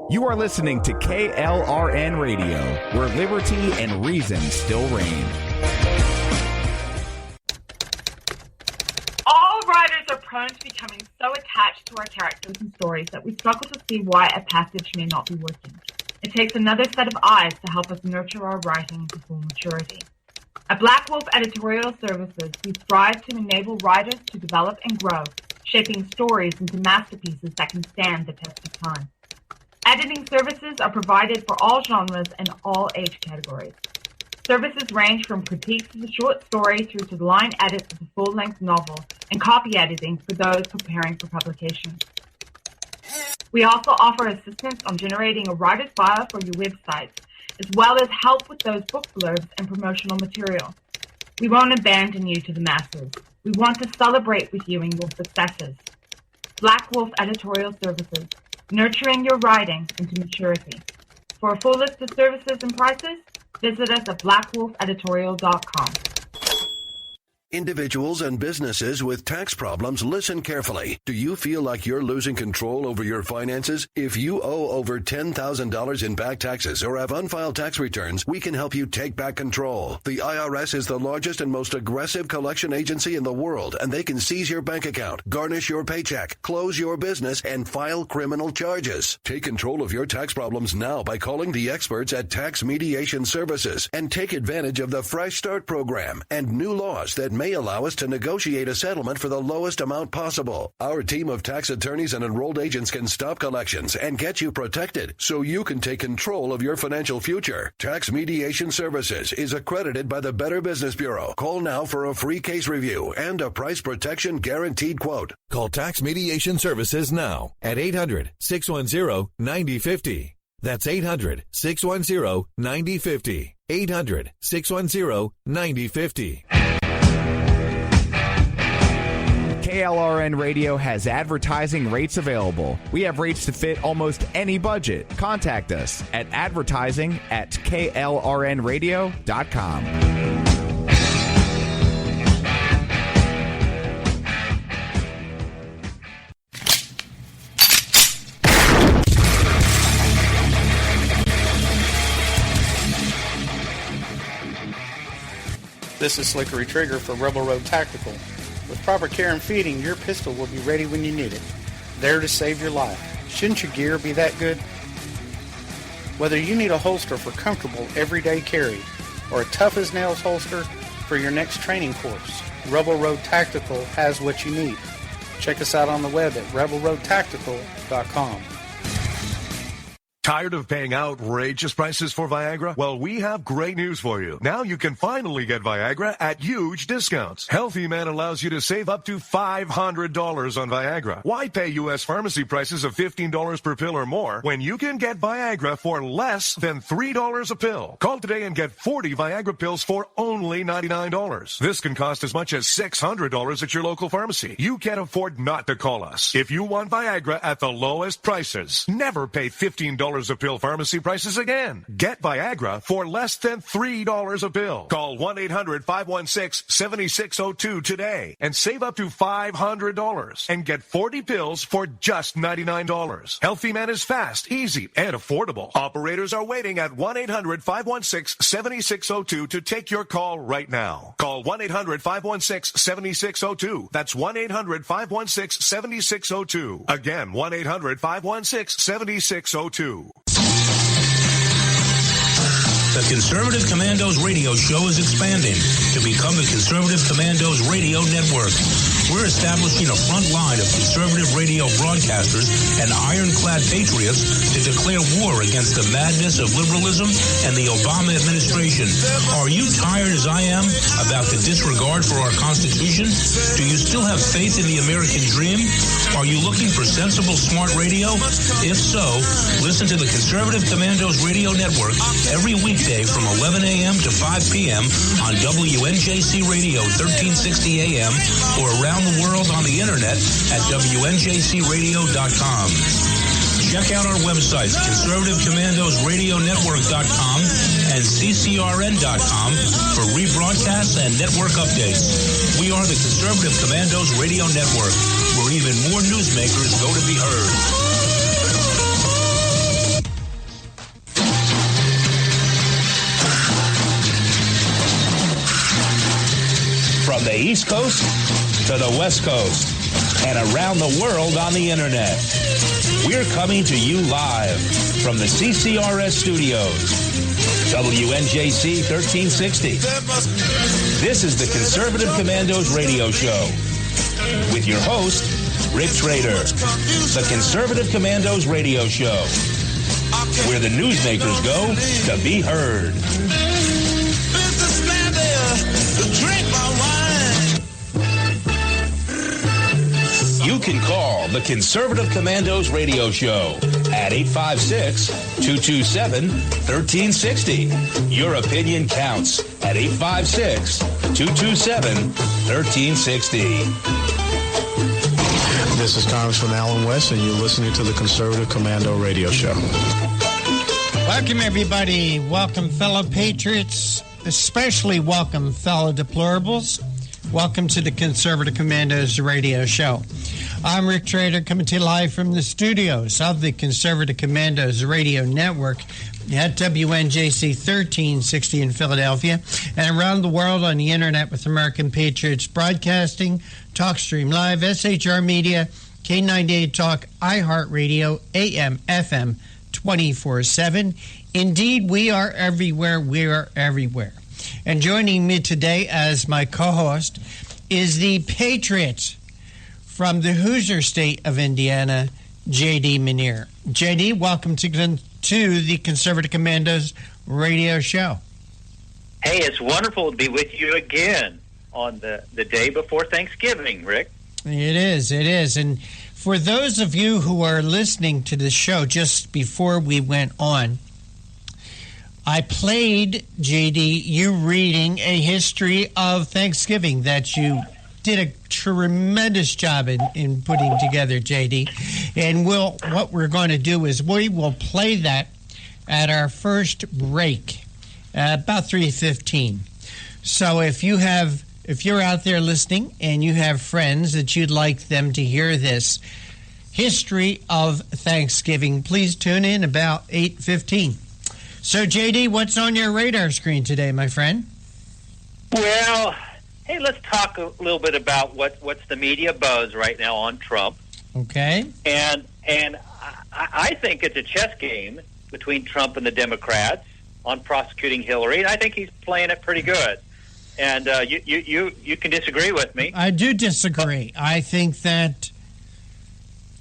You are listening to KLRN Radio, where liberty and reason still reign. All writers are prone to becoming so attached to our characters and stories that we struggle to see why a passage may not be working. It takes another set of eyes to help us nurture our writing to full maturity. At Black Wolf Editorial Services, we strive to enable writers to develop and grow, shaping stories into masterpieces that can stand the test of time. Editing services are provided for all genres and all age categories. Services range from critiques of the short story through to the line edits of the full-length novel and copy editing for those preparing for publication. We also offer assistance on generating a writer's bio for your websites, as well as help with those book blurbs and promotional material. We won't abandon you to the masses. We want to celebrate with you in your successes. Black Wolf Editorial Services, nurturing your writing into maturity. For a full list of services and prices, visit us at blackwolfeditorial.com. Individuals and businesses with tax problems, listen carefully. Do you feel like you're losing control over your finances? If you owe over $10,000 in back taxes or have unfiled tax returns, we can help you take back control. The IRS is the largest and most aggressive collection agency in the world, and they can seize your bank account, garnish your paycheck, close your business, and file criminal charges. Take control of your tax problems now by calling the experts at Tax Mediation Services and take advantage of the Fresh Start program and new laws that may allow us to negotiate a settlement for the lowest amount possible. Our team of tax attorneys and enrolled agents can stop collections and get you protected so you can take control of your financial future. Tax Mediation Services is accredited by the Better Business Bureau. Call now for a free case review and a price protection guaranteed quote. Call Tax Mediation Services now at 800-610-9050. That's 800-610-9050. 800-610-9050. KLRN Radio has advertising rates available. We have rates to fit almost any budget. Contact us at advertising@klrnradio.com. This is Slickery Trigger for Rebel Road Tactical. With proper care and feeding, your pistol will be ready when you need it, there to save your life. Shouldn't your gear be that good? Whether you need a holster for comfortable everyday carry or a tough-as-nails holster for your next training course, Rebel Road Tactical has what you need. Check us out on the web at rebelroadtactical.com. Tired of paying outrageous prices for Viagra? Well, we have great news for you. Now you can finally get Viagra at huge discounts. Healthy Man allows you to save up to $500 on Viagra. Why pay U.S. pharmacy prices of $15 per pill or more when you can get Viagra for less than $3 a pill? Call today and get 40 Viagra pills for only $99. This can cost as much as $600 at your local pharmacy. You can't afford not to call us. If you want Viagra at the lowest prices, never pay $15 a pill pharmacy prices again. Get Viagra for less than $3 a pill. Call 1-800-516-7602 today and save up to $500 and get 40 pills for just $99. Healthy Man is fast, easy, and affordable. Operators are waiting at 1-800-516-7602 to take your call right now. Call 1-800-516-7602. That's 1-800-516-7602. Again, 1-800-516-7602. The Conservative Commandos radio show is expanding to become the Conservative Commandos Radio Network. We're establishing a front line of conservative radio broadcasters and ironclad patriots to declare war against the madness of liberalism and the Obama administration. Are you tired, as I am, about the disregard for our Constitution? Do you still have faith in the American dream? Are you looking for sensible, smart radio? If so, listen to the Conservative Commandos Radio Network every weekday from 11 a.m. to 5 p.m. on WNJC Radio 1360 a.m. or around the world on the internet at WNJCradio.com. Check out our websites, ConservativeCommandosRadioNetwork.com and CCRN.com for rebroadcasts and network updates. We are the Conservative Commandos Radio Network, where even more newsmakers go to be heard. East Coast to the West Coast and around the world on the internet. We're coming to you live from the CCRS studios. WNJC 1360. This is the Conservative Commandos radio show with your host, Rick Trader. The Conservative Commandos radio show, where the newsmakers go to be heard. You can call the Conservative Commandos radio show at 856-227-1360. Your opinion counts at 856-227-1360. This is Congressman Alan West, and you're listening to the Conservative Commando radio show. Welcome, everybody. Welcome, fellow patriots. Especially welcome, fellow deplorables. Welcome to the Conservative Commandos radio show. I'm Rick Trader, coming to you live from the studios of the Conservative Commandos radio network at WNJC 1360 in Philadelphia and around the world on the internet with American Patriots Broadcasting, TalkStream Live, SHR Media, K98 Talk, iHeartRadio, AM, FM, 24/7. Indeed, we are everywhere. We are everywhere. And joining me today as my co-host is the Patriot from the Hoosier State of Indiana, J.D. Manier. J.D., welcome to the Conservative Commandos radio show. Hey, it's wonderful to be with you again on the day before Thanksgiving, Rick. It is. And for those of you who are listening to the show just before we went on, I played, J.D., you reading a history of Thanksgiving that you did a tremendous job in putting together, J.D. And what we're going to do is we will play that at our first break, about 3:15. So if you're out there listening and you have friends that you'd like them to hear this history of Thanksgiving, please tune in about 8:15. So, J.D., what's on your radar screen today, my friend? Well, hey, let's talk a little bit about what's the media buzz right now on Trump. Okay. And I think it's a chess game between Trump and the Democrats on prosecuting Hillary, and I think he's playing it pretty good. And you can disagree with me. I do disagree. I think that,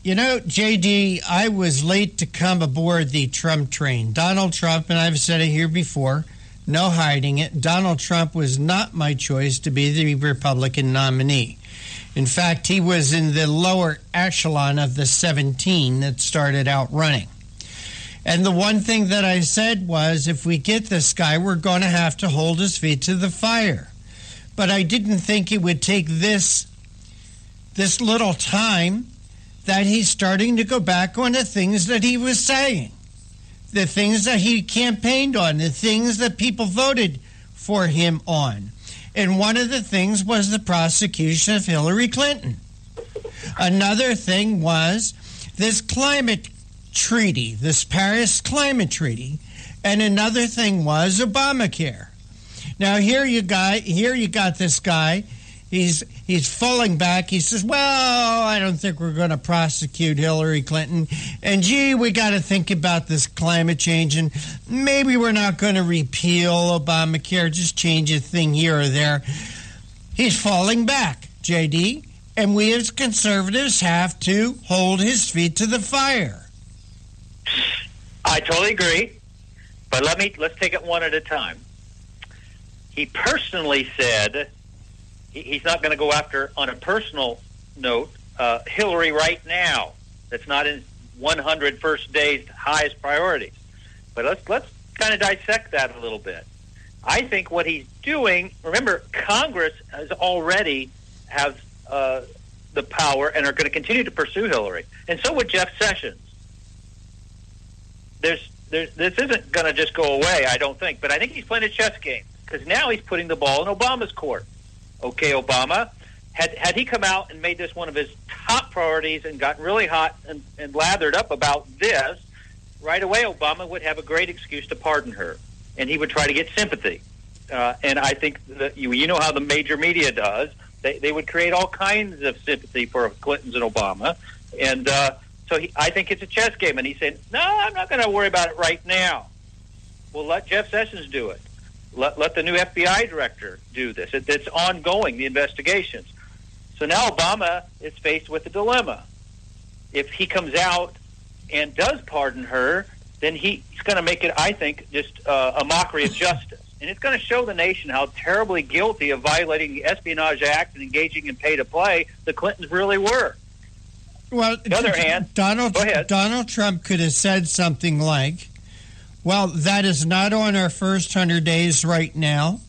J.D., I was late to come aboard the Trump train. Donald Trump, and I've said it here before, no hiding it, Donald Trump was not my choice to be the Republican nominee. In fact, he was in the lower echelon of the 17 that started out running. And the one thing that I said was, if we get this guy, we're going to have to hold his feet to the fire. But I didn't think it would take this little time that he's starting to go back on the things that he was saying, the things that he campaigned on, the things that people voted for him on. And one of the things was the prosecution of Hillary Clinton. Another thing was this climate treaty, this Paris climate treaty. And another thing was Obamacare. Now here you got this guy. He's falling back. He says, well, I don't think we're going to prosecute Hillary Clinton. And, gee, we got to think about this climate change. And maybe we're not going to repeal Obamacare, just change a thing here or there. He's falling back, J.D., and we as conservatives have to hold his feet to the fire. I totally agree. But let's take it one at a time. He personally said he's not going to go after, on a personal note, Hillary right now. That's not in 100 first day's highest priorities. But let's kind of dissect that a little bit. I think what he's doing, remember, Congress has already has the power and are going to continue to pursue Hillary. And so would Jeff Sessions. This isn't going to just go away, I don't think. But I think he's playing a chess game because now he's putting the ball in Obama's court. Okay, Obama, had he come out and made this one of his top priorities and gotten really hot and lathered up about this, right away Obama would have a great excuse to pardon her, and he would try to get sympathy. And I think that you know how the major media does. They would create all kinds of sympathy for Clintons and Obama. And so I think it's a chess game. And he said, no, I'm not going to worry about it right now. Well, let Jeff Sessions do it. Let the new FBI director do this. It's ongoing, the investigations. So now Obama is faced with a dilemma. If he comes out and does pardon her, then he's going to make it, I think, just a mockery of justice. And it's going to show the nation how terribly guilty of violating the Espionage Act and engaging in pay-to-play the Clintons really were. Well, on the other hand, Donald Trump could have said something like, well, that is not on our first 100 days right now.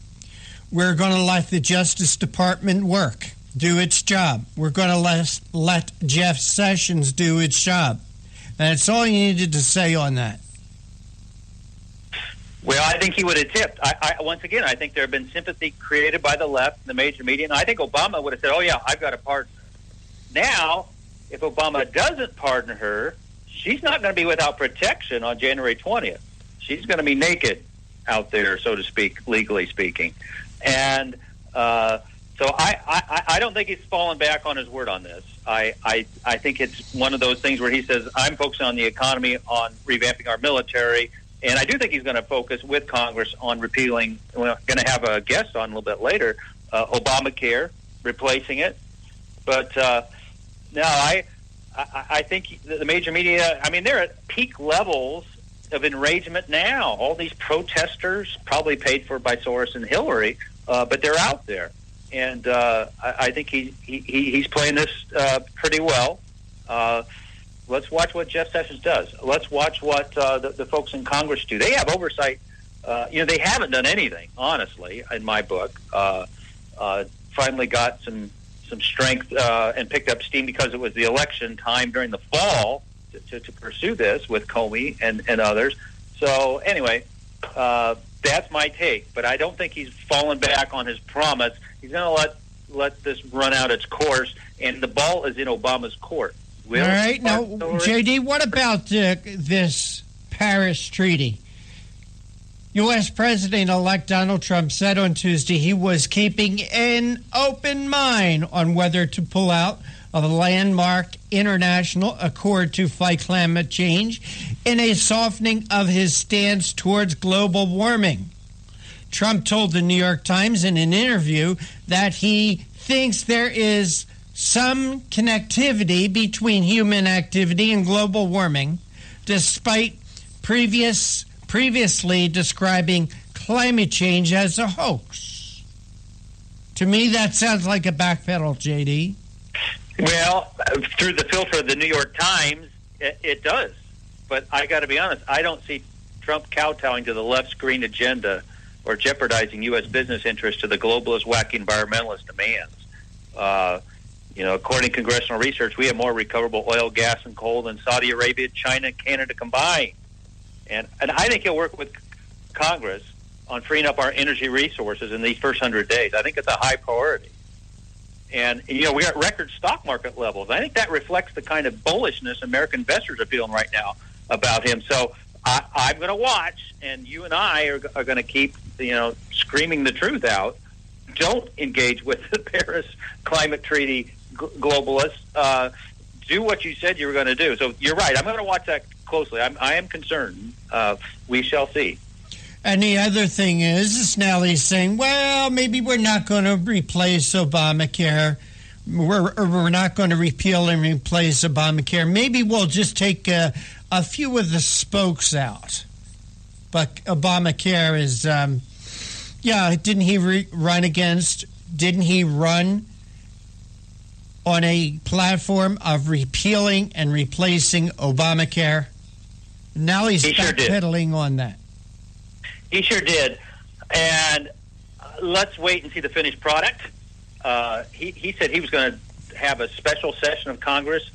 We're going to let the Justice Department work, do its job. We're going to let Jeff Sessions do its job. That's all you needed to say on that. Well, I think he would have tipped. Once again, I think there have been sympathy created by the left and the major media, and I think Obama would have said, oh, yeah, I've got to pardon her. Now, if Obama doesn't pardon her, she's not going to be without protection on January 20th. She's going to be naked out there, so to speak, legally speaking. And so I don't think he's fallen back on his word on this. I think it's one of those things where he says, I'm focusing on the economy, on revamping our military, and I do think he's going to focus with Congress on repealing, we're going to have a guest on a little bit later, Obamacare, replacing it. But no, I think the major media, I mean, they're at peak levels of enragement now. All these protesters, probably paid for by Soros and Hillary, but they're out there. And I think he's playing this pretty well. Let's watch what Jeff Sessions does. Let's watch what the folks in Congress do. They have oversight. They haven't done anything, honestly, in my book. Finally got some strength and picked up steam because it was the election time during the fall to pursue this with Comey and others. So anyway, that's my take. But I don't think he's fallen back on his promise. He's going to let this run out its course, and the ball is in Obama's court. All right. Now, J.D., what about this Paris Treaty? U.S. President-elect Donald Trump said on Tuesday he was keeping an open mind on whether to pull out of a landmark international accord to fight climate change in a softening of his stance towards global warming. Trump told the New York Times in an interview that he thinks there is some connectivity between human activity and global warming, despite previously describing climate change as a hoax. To me, that sounds like a backpedal, J.D. Well, through the filter of the New York Times, it does. But I got to be honest, I don't see Trump kowtowing to the left's green agenda or jeopardizing U.S. business interests to the globalist, wacky environmentalist demands. According to congressional research, we have more recoverable oil, gas, and coal than Saudi Arabia, China, and Canada combined. And I think he'll work with Congress on freeing up our energy resources in these first 100 days. I think it's a high priority. And, we're at record stock market levels. I think that reflects the kind of bullishness American investors are feeling right now about him. So I'm going to watch, and you and I are going to keep, screaming the truth out. Don't engage with the Paris Climate Treaty globalists. Do what you said you were going to do. So you're right. I'm going to watch that closely. I am concerned. We shall see. And the other thing is Snelly's saying, well, maybe we're not going to replace Obamacare. We're not going to repeal and replace Obamacare. Maybe we'll just take a few of the spokes out. But Obamacare is, didn't he run on a platform of repealing and replacing Obamacare? Now he's backpedaling on that. He sure did. And let's wait and see the finished product. He said he was going to have a special session of Congress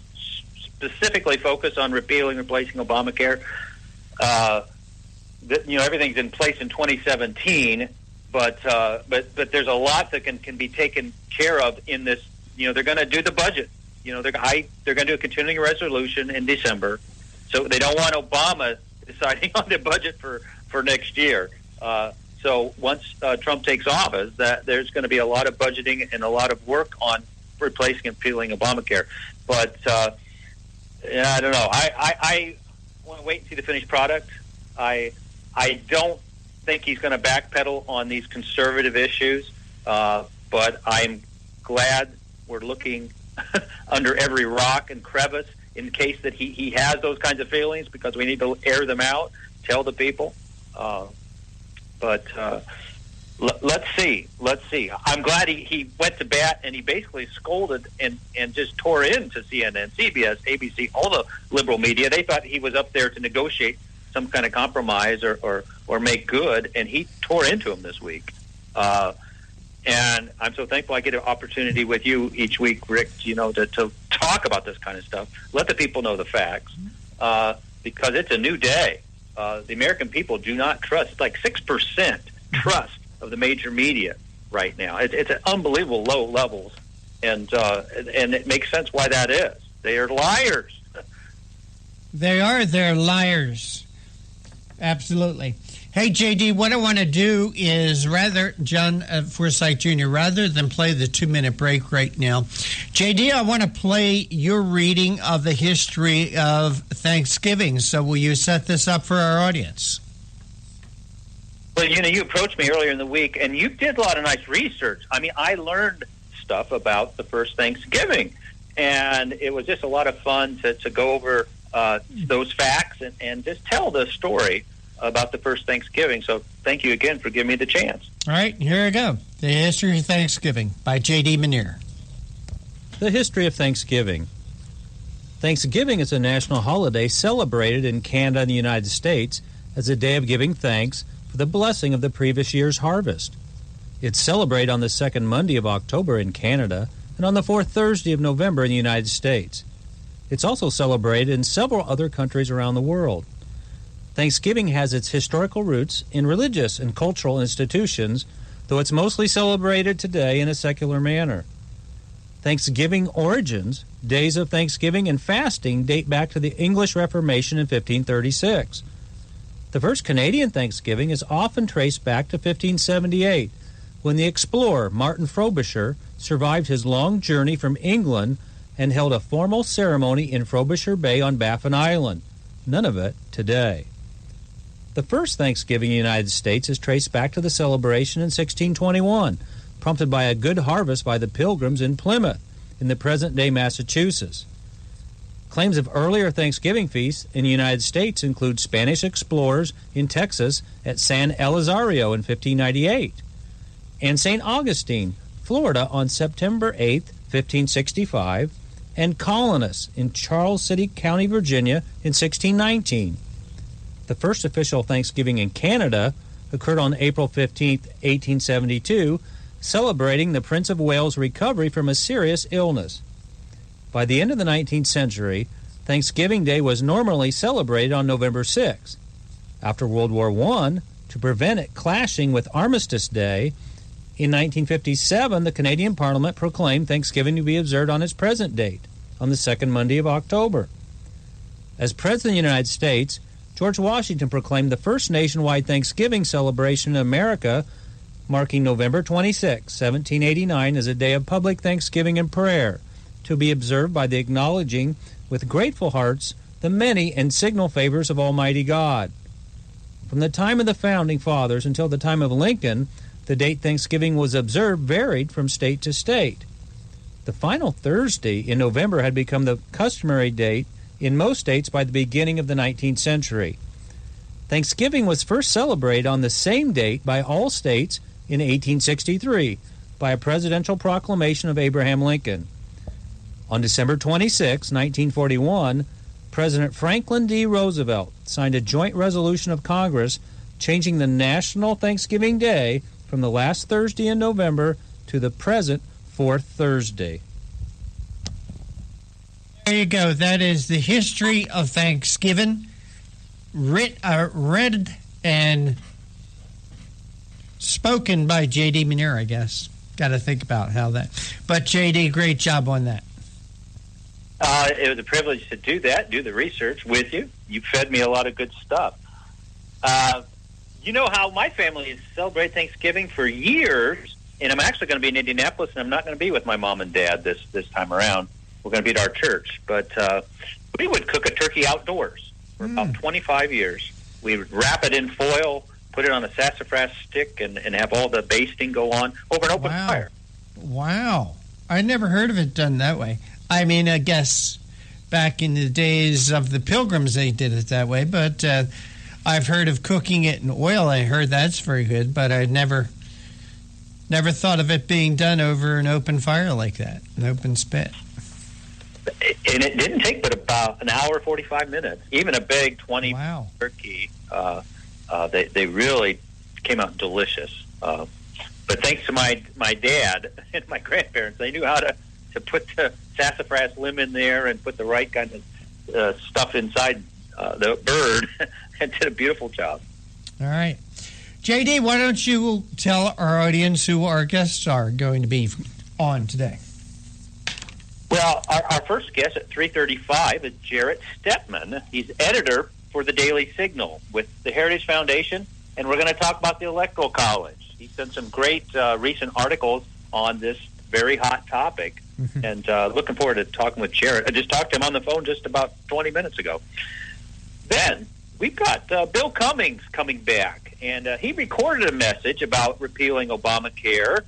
specifically focused on repealing and replacing Obamacare. Everything's in place in 2017, but there's a lot that can be taken care of in this. They're going to do the budget. They're going to do a continuing resolution in December. So they don't want Obama deciding on the budget for next year. So So once Trump takes office, that there's going to be a lot of budgeting and a lot of work on replacing and repealing Obamacare. But I don't know. I want to wait and see the finished product. I don't think he's going to backpedal on these conservative issues, but I'm glad we're looking under every rock and crevice in case that he has those kinds of feelings, because we need to air them out, tell the people. But let's see. I'm glad he went to bat and he basically scolded and just tore into CNN, CBS, ABC, all the liberal media. They thought he was up there to negotiate some kind of compromise or make good, and he tore into him this week. And I'm so thankful I get an opportunity with you each week, Rick, to talk about this kind of stuff. Let the people know the facts, because it's a new day. The American people do not trust. It's like 6% trust of the major media right now. It's at unbelievable low levels, and it makes sense why that is. They are liars. They're liars. Absolutely. Hey, JD, what I want to do is John Forsyth Jr., rather than play the 2-minute break right now, JD, I want to play your reading of the history of Thanksgiving. So will you set this up for our audience? Well, you approached me earlier in the week, and you did a lot of nice research. I mean, I learned stuff about the first Thanksgiving, and it was just a lot of fun to go over those facts and just tell the story about the first Thanksgiving. So thank you again for giving me the chance. All right, here we go. The History of Thanksgiving by J.D. Manier. The history of Thanksgiving. Thanksgiving is a national holiday celebrated in Canada and the United States as a day of giving thanks for the blessing of the previous year's harvest. It's celebrated on the second Monday of October in Canada and on the fourth Thursday of November in the United States. It's also celebrated in several other countries around the world. Thanksgiving has its historical roots in religious and cultural institutions, though it's mostly celebrated today in a secular manner. Thanksgiving origins, days of Thanksgiving and fasting, date back to the English Reformation in 1536. The first Canadian Thanksgiving is often traced back to 1578, when the explorer Martin Frobisher survived his long journey from England and held a formal ceremony in Frobisher Bay on Baffin Island. None of it today. The first Thanksgiving in the United States is traced back to the celebration in 1621, prompted by a good harvest by the Pilgrims in Plymouth, in the present-day Massachusetts. Claims of earlier Thanksgiving feasts in the United States include Spanish explorers in Texas at San Elizario in 1598, and St. Augustine, Florida on September 8, 1565, and colonists in Charles City County, Virginia in 1619. The first official Thanksgiving in Canada occurred on April 15, 1872, celebrating the Prince of Wales' recovery from a serious illness. By the end of the 19th century, Thanksgiving Day was normally celebrated on November 6. After World War I, to prevent it clashing with Armistice Day, in 1957, the Canadian Parliament proclaimed Thanksgiving to be observed on its present date, on the second Monday of October. As President of the United States, George Washington proclaimed the first nationwide Thanksgiving celebration in America, marking November 26, 1789, as a day of public thanksgiving and prayer, to be observed by the acknowledging with grateful hearts the many and signal favors of Almighty God. From the time of the Founding Fathers until the time of Lincoln, the date Thanksgiving was observed varied from state to state. The final Thursday in November had become the customary date in most states by the beginning of the 19th century. Thanksgiving was first celebrated on the same date by all states in 1863 by a presidential proclamation of Abraham Lincoln. On December 26, 1941, President Franklin D. Roosevelt signed a joint resolution of Congress changing the National Thanksgiving Day from the last Thursday in November to the present fourth Thursday. There you go. That is the history of Thanksgiving, read and spoken by J.D. Manier, I guess. Got to think about how that. But J.D., great job on that. It was a privilege to do that, do the research with you. You fed me a lot of good stuff. You know how my family has celebrated Thanksgiving for years, and I'm actually going to be in Indianapolis, and I'm not going to be with my mom and dad this time around. We're going to be at our church. But we would cook a turkey outdoors for about 25 years. We would wrap it in foil, put it on a sassafras stick, and have all the basting go on over an open fire. Wow. I never heard of it done that way. I mean, I guess back in the days of the Pilgrims, they did it that way, but I've heard of cooking it in oil. I heard that's very good, but I never thought of it being done over an open fire like that, an open spit. And it didn't take but about an hour, 45 minutes. Even a big 20 turkey, they really came out delicious. But thanks to my dad and my grandparents, they knew how to put the sassafras limb in there and put the right kind of stuff inside the bird, and did a beautiful job. All right. JD, why don't you tell our audience who our guests are going to be on today? Well, our first guest at 3:35 is Jarrett Stepman. He's editor for the Daily Signal with the Heritage Foundation, and we're going to talk about the Electoral College. He's done some great recent articles on this very hot topic, and looking forward to talking with Jarrett. I just talked to him on the phone just about 20 minutes ago. Then we've got Bill Cummings coming back, and he recorded a message about repealing Obamacare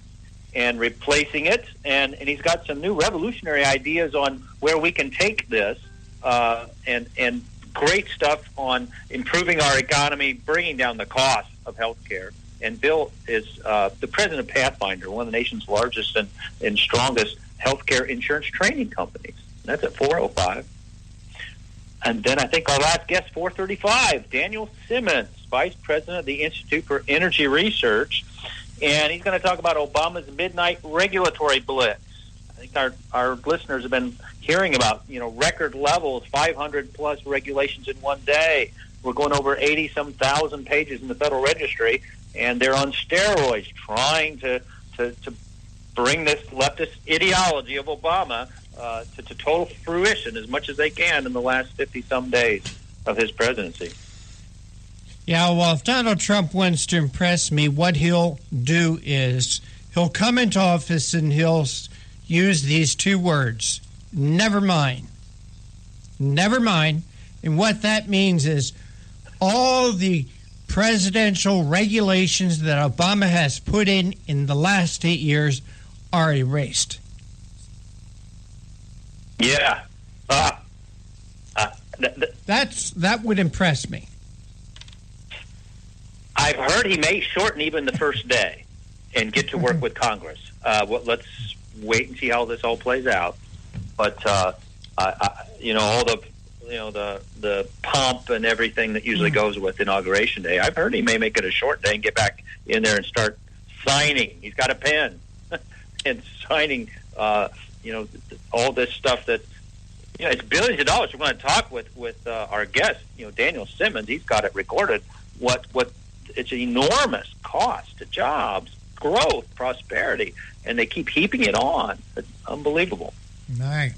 and replacing it, and he's got some new revolutionary ideas on where we can take this, and great stuff on improving our economy, bringing down the cost of health care. And Bill is the president of Pathfinder, one of the nation's largest and strongest healthcare insurance training companies. And that's at 4:05. And then I think our last guest, 4:35, Daniel Simmons, vice president of the Institute for Energy Research. And he's going to talk about Obama's midnight regulatory blitz. I think our listeners have been hearing about, record levels, 500-plus regulations in one day. We're going over 80-some thousand pages in the Federal Registry, and they're on steroids trying to bring this leftist ideology of Obama to total fruition as much as they can in the last 50-some days of his presidency. Yeah, well, if Donald Trump wants to impress me, what he'll do is he'll come into office and he'll use these two words, never mind. Never mind. And what that means is all the presidential regulations that Obama has put in the last 8 years are erased. Yeah. That would impress me. I've heard he may shorten even the first day and get to work with Congress. Let's wait and see how this all plays out. But all the pomp and everything that usually goes with Inauguration Day, I've heard he may make it a short day and get back in there and start signing. He's got a pen and signing. All this stuff that it's billions of dollars. We're going to talk with our guest, Daniel Simmons. He's got it recorded. What it's an enormous cost to jobs, growth, prosperity, and they keep heaping it on. It's unbelievable. Right.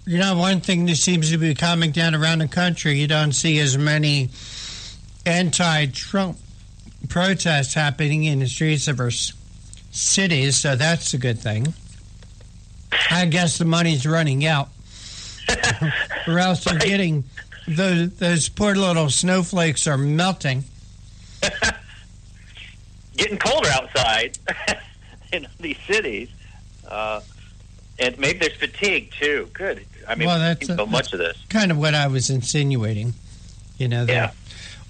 One thing that seems to be coming down around the country, you don't see as many anti-Trump protests happening in the streets of our cities, so that's a good thing. I guess the money's running out. Or else they're getting those poor little snowflakes are melting. Getting colder outside in these cities. And maybe there's fatigue, too. Good. I mean, that's so much of this. Kind of what I was insinuating. That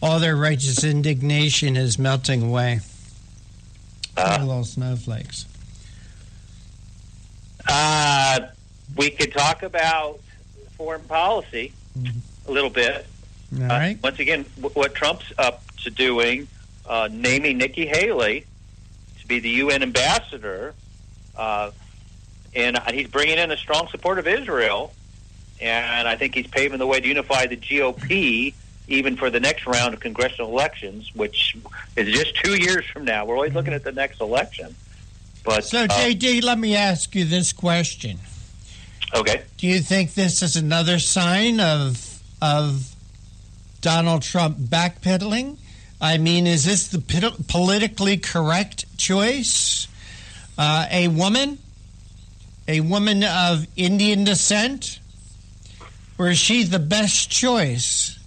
all their righteous indignation is melting away. Little snowflakes. We could talk about foreign policy a little bit. All right. Once again, what Trump's up to doing, naming Nikki Haley to be the UN ambassador, and he's bringing in a strong support of Israel, and I think he's paving the way to unify the GOP even for the next round of congressional elections, which is just 2 years from now. We're always looking at the next election. But so, JD, let me ask you this question. Okay. Do you think this is another sign of Donald Trump backpedaling? I mean, is this the politically correct choice? A woman of Indian descent? Or is she the best choice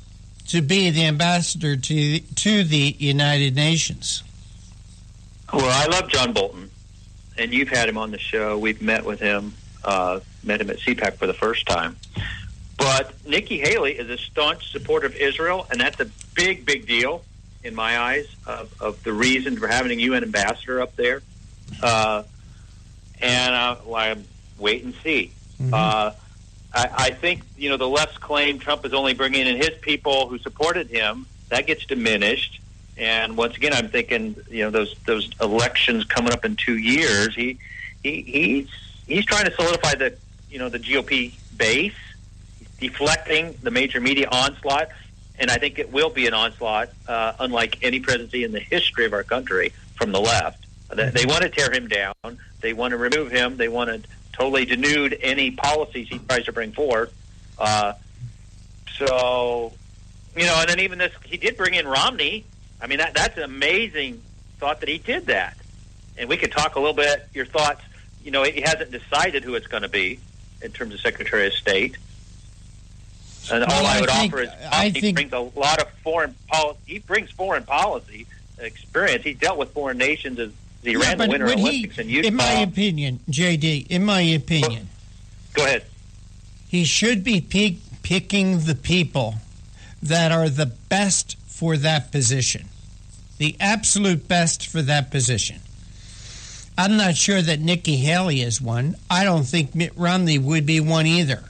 to be the ambassador to the United Nations? Well, I love John Bolton, and you've had him on the show. We've met with him, met him at CPAC for the first time. But Nikki Haley is a staunch supporter of Israel, and that's a big, big deal in my eyes of the reason for having a UN ambassador up there. I'm wait and see. Mm-hmm. I think, the left's claim Trump is only bringing in his people who supported him. That gets diminished. And once again, I'm thinking, those elections coming up in 2 years, he's trying to solidify the GOP base, deflecting the major media onslaught. And I think it will be an onslaught, unlike any presidency in the history of our country from the left. They want to tear him down. They want to remove him. They want to totally denude any policies he tries to bring forward. And then even this, he did bring in Romney. I mean, that's an amazing thought that he did that. And we could talk a little bit, your thoughts. He hasn't decided who it's going to be in terms of Secretary of State. And all I would offer is he brings a lot of foreign policy. He brings foreign policy experience. He's dealt with foreign nations as he ran the Winter Olympics in Utah. In my opinion, JD, go ahead. He should be picking the people that are the best for that position, the absolute best for that position. I'm not sure that Nikki Haley is one. I don't think Mitt Romney would be one either.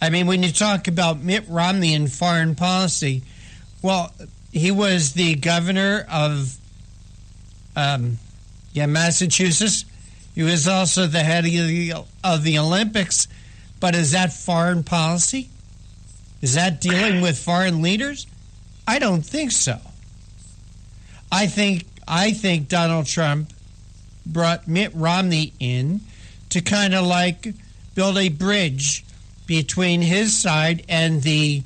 I mean, when you talk about Mitt Romney and foreign policy, well, he was the governor of Massachusetts. He was also the head of the Olympics. But is that foreign policy? Is that dealing with foreign leaders? I don't think so. I think Donald Trump brought Mitt Romney in to kind of like build a bridge between his side and the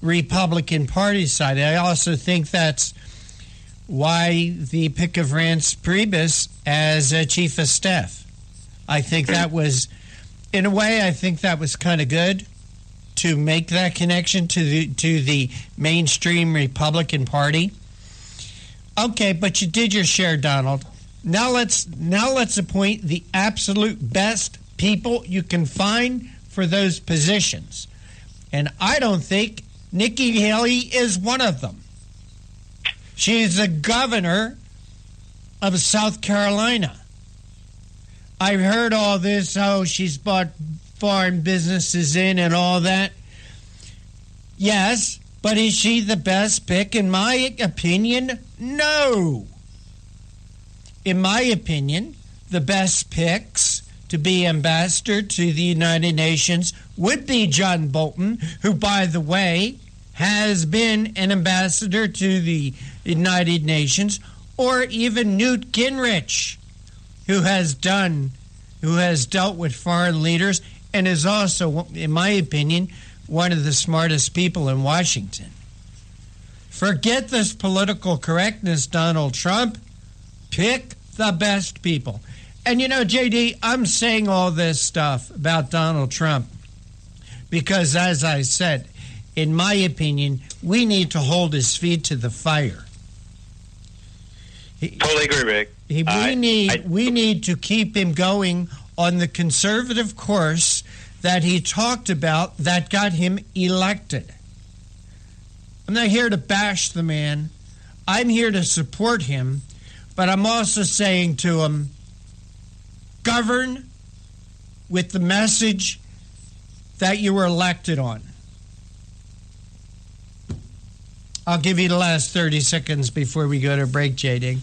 Republican Party side. I also think that's why the pick of Reince Priebus as chief of staff. I think that was, in a way, I think that was kind of good to make that connection to the mainstream Republican Party. Okay, but you did your share, Donald. Now let's appoint the absolute best people you can find for those positions. And I don't think Nikki Haley is one of them. She's the governor of South Carolina. I've heard all this, she's brought foreign businesses in and all that. Yes, but is she the best pick? In my opinion, no. In my opinion, the best picks to be ambassador to the United Nations would be John Bolton, who, by the way, has been an ambassador to the United Nations, or even Newt Gingrich, who has dealt with foreign leaders and is also, in my opinion, one of the smartest people in Washington. Forget this political correctness, Donald Trump. Pick the best people. And JD, I'm saying all this stuff about Donald Trump because, as I said, in my opinion, we need to hold his feet to the fire. Totally agree, Rick. We need to keep him going on the conservative course that he talked about that got him elected. I'm not here to bash the man. I'm here to support him, but I'm also saying to him, govern with the message that you were elected on. I'll give you the last 30 seconds before we go to break, JD.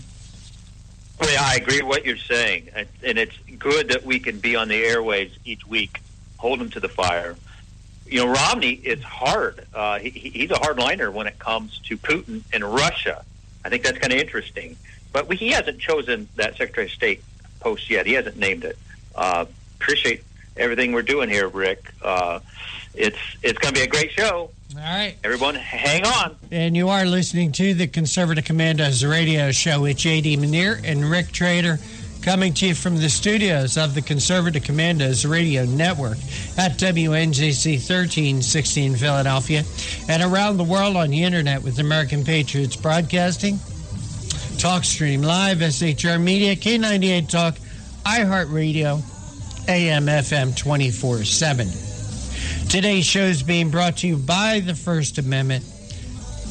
Well, I agree with what you're saying, and it's good that we can be on the airwaves each week, hold him to the fire. Romney is hard. He's a hardliner when it comes to Putin and Russia. I think that's kind of interesting. But he hasn't chosen that Secretary of State post yet. He hasn't named it. Appreciate everything we're doing here, Rick. It's going to be a great show. All right. Everyone, hang on. And you are listening to the Conservative Commandos radio show with J.D. Manier and Rick Trader, coming to you from the studios of the Conservative Commandos radio network at WNJC 1360 in Philadelphia and around the world on the internet with American Patriots Broadcasting, TalkStream Live, SHR Media, K98 Talk, iHeartRadio, AM, FM 24/7. Today's show is being brought to you by the First Amendment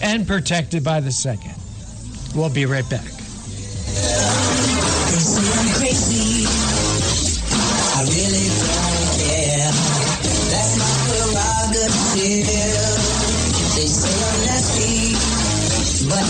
and protected by the Second. We'll be right back. They say I'm crazy. I really don't care. That's my prerogative. They say I'm nasty, but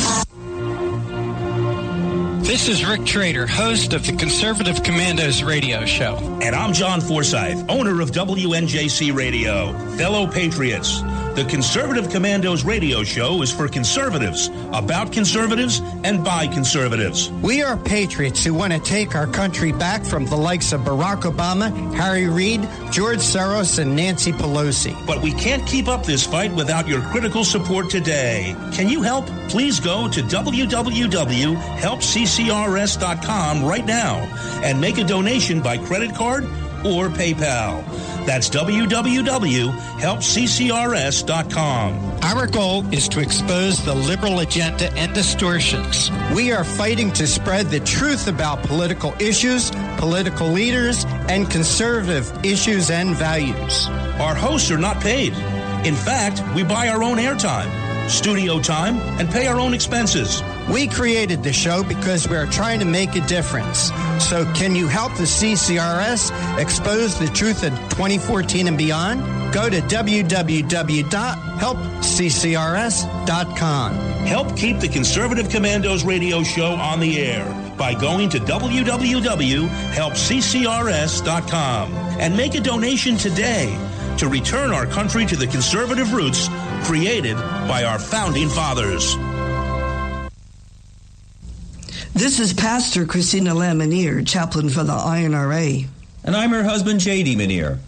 This is Rick Trader, host of the Conservative Commandos radio show. And I'm John Forsyth, owner of WNJC Radio. Fellow patriots, the Conservative Commandos radio show is for conservatives, about conservatives, and by conservatives. We are patriots who want to take our country back from the likes of Barack Obama, Harry Reid, George Soros, and Nancy Pelosi. But we can't keep up this fight without your critical support today. Can you help? Please go to www.helpccrs.com right now and make a donation by credit card or PayPal. That's www.helpccrs.com. Our goal is to expose the liberal agenda and distortions. We are fighting to spread the truth about political issues, political leaders, and conservative issues and values. Our hosts are not paid. In fact, we buy our own airtime, studio time, and pay our own expenses. We created the show because we are trying to make a difference. So can you help the CCRS expose the truth in 2014 and beyond? Go to www.helpccrs.com. Help keep the Conservative Commandos radio show on the air by going to www.helpccrs.com and make a donation today to return our country to the conservative roots created by our founding fathers. This is Pastor Christina Lamanier, chaplain for the INRA. And I'm her husband, J.D. Manier.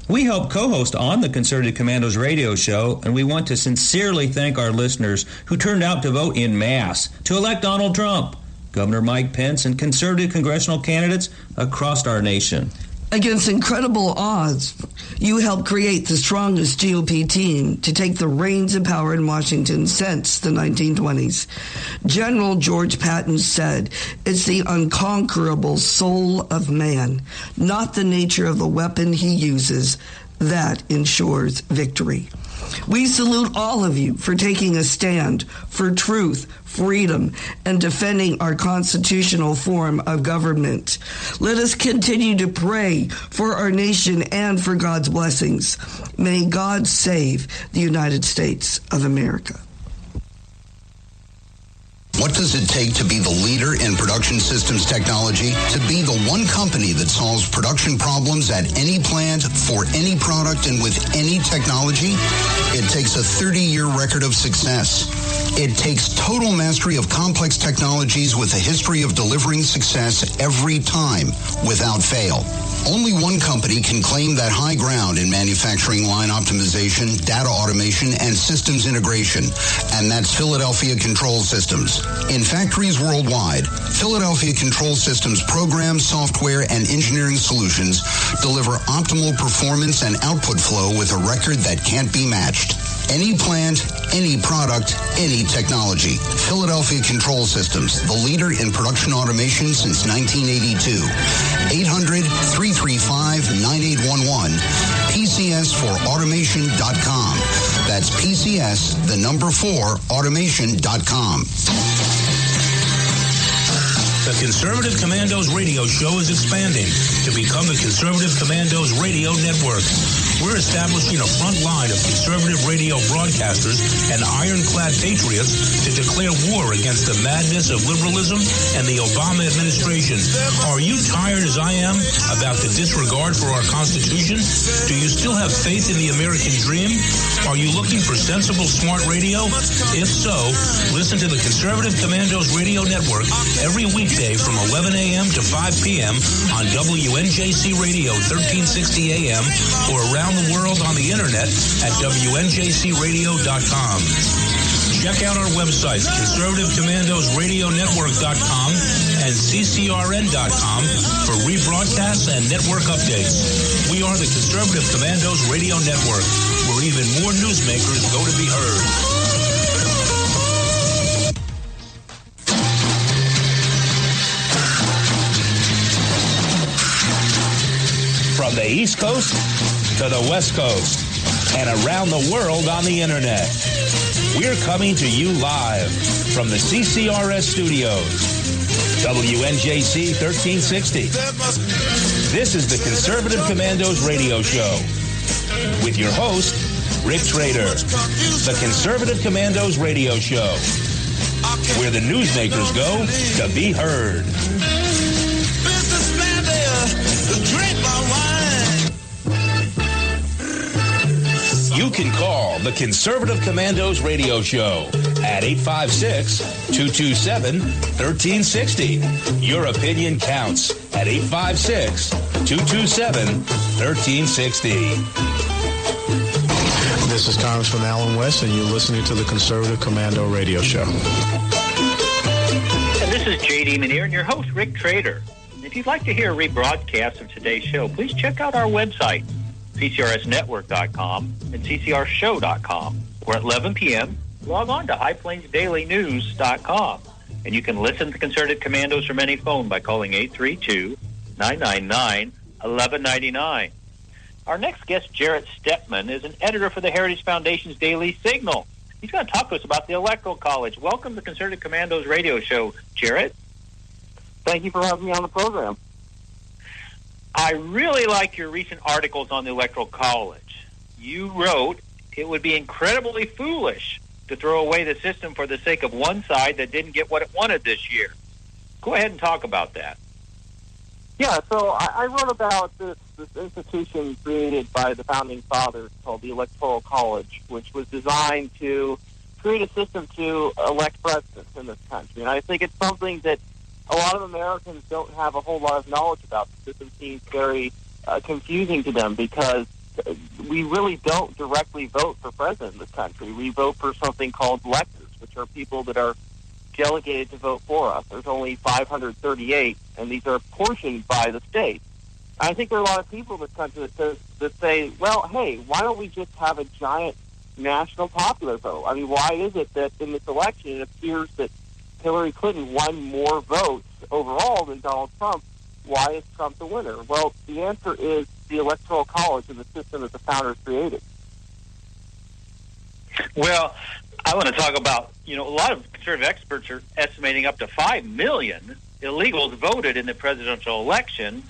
We help co-host on the Conservative Commandos radio show, and we want to sincerely thank our listeners who turned out to vote in mass to elect Donald Trump, Governor Mike Pence, and conservative congressional candidates across our nation. Against incredible odds, you helped create the strongest GOP team to take the reins of power in Washington since the 1920s. General George Patton said, "It's the unconquerable soul of man, not the nature of the weapon he uses, that ensures victory." We salute all of you for taking a stand for truth, freedom, and defending our constitutional form of government. Let us continue to pray for our nation and for God's blessings. May God save the United States of America. What does it take to be the leader in production systems technology? To be the one company that solves production problems at any plant, for any product, and with any technology? It takes a 30-year record of success. It takes total mastery of complex technologies with a history of delivering success every time, without fail. Only one company can claim that high ground in manufacturing line optimization, data automation, and systems integration, and that's Philadelphia Control Systems. In factories worldwide, Philadelphia Control Systems programs, software, and engineering solutions deliver optimal performance and output flow with a record that can't be matched. Any plant, any product, any technology. Philadelphia Control Systems, the leader in production automation since 1982. 800-335-9811. PCS4automation.com. That's PCS, the number 4, automation.com. The Conservative Commandos radio show is expanding to become the Conservative Commandos radio network. We're establishing a front line of conservative radio broadcasters and ironclad patriots to declare war against the madness of liberalism and the Obama administration. Are you tired, as I am, about the disregard for our Constitution? Do you still have faith in the American dream? Are you looking for sensible, smart radio? If so, listen to the Conservative Commandos Radio Network every weekday from 11 a.m. to 5 p.m. on WNJC Radio 1360 a.m. or around the world on the internet at WNJCradio.com. Check out our websites, ConservativeCommandosRadioNetwork.com and CCRN.com for rebroadcasts and network updates. We are the Conservative Commandos Radio Network, where even more newsmakers go to be heard. From the East Coast to the West Coast and around the world on the internet. We're coming to you live from the CCRS studios, WNJC 1360. This is the Conservative Commandos Radio Show with your host, Rick Trader. The Conservative Commandos Radio Show, where the newsmakers go to be heard. You can call the Conservative Commandos Radio Show at 856-227-1360. Your opinion counts at 856-227-1360. This is Congressman Alan West, and you're listening to the Conservative Commando Radio Show. And this is J.D. Manier and your host, Rick Trader. If you'd like to hear a rebroadcast of today's show, please check out our website, CCRSnetwork.com and CCRShow.com. We're at 11 p.m. Log on to HighPlainsDailyNews.com. And you can listen to Conservative Commandos from any phone by calling 832-999-1199. Our next guest, Jarrett Stepman, is an editor for the Heritage Foundation's Daily Signal. He's going to talk to us about the Electoral College. Welcome to Conservative Commandos Radio Show, Jarrett. Thank you for having me on the program. I really like your recent articles on the Electoral College. You wrote, it would be incredibly foolish to throw away the system for the sake of one side that didn't get what it wanted this year. Go ahead and talk about that. Yeah, so I wrote about this institution created by the Founding Fathers called the Electoral College, which was designed to create a system to elect presidents in this country. And I think it's something that a lot of Americans don't have a whole lot of knowledge about. The system seems very confusing to them because we really don't directly vote for president in this country. We vote for something called electors, which are people that are delegated to vote for us. There's only 538, and these are apportioned by the state. I think there are a lot of people in this country that say, well, hey, why don't we just have a giant national popular vote? I mean, why is it that in this election it appears that Hillary Clinton won more votes overall than Donald Trump? Why is Trump the winner? Well, the answer is the Electoral College and the system that the founders created. Well, I want to talk about, a lot of conservative experts are estimating up to 5 million illegals voted in the presidential election,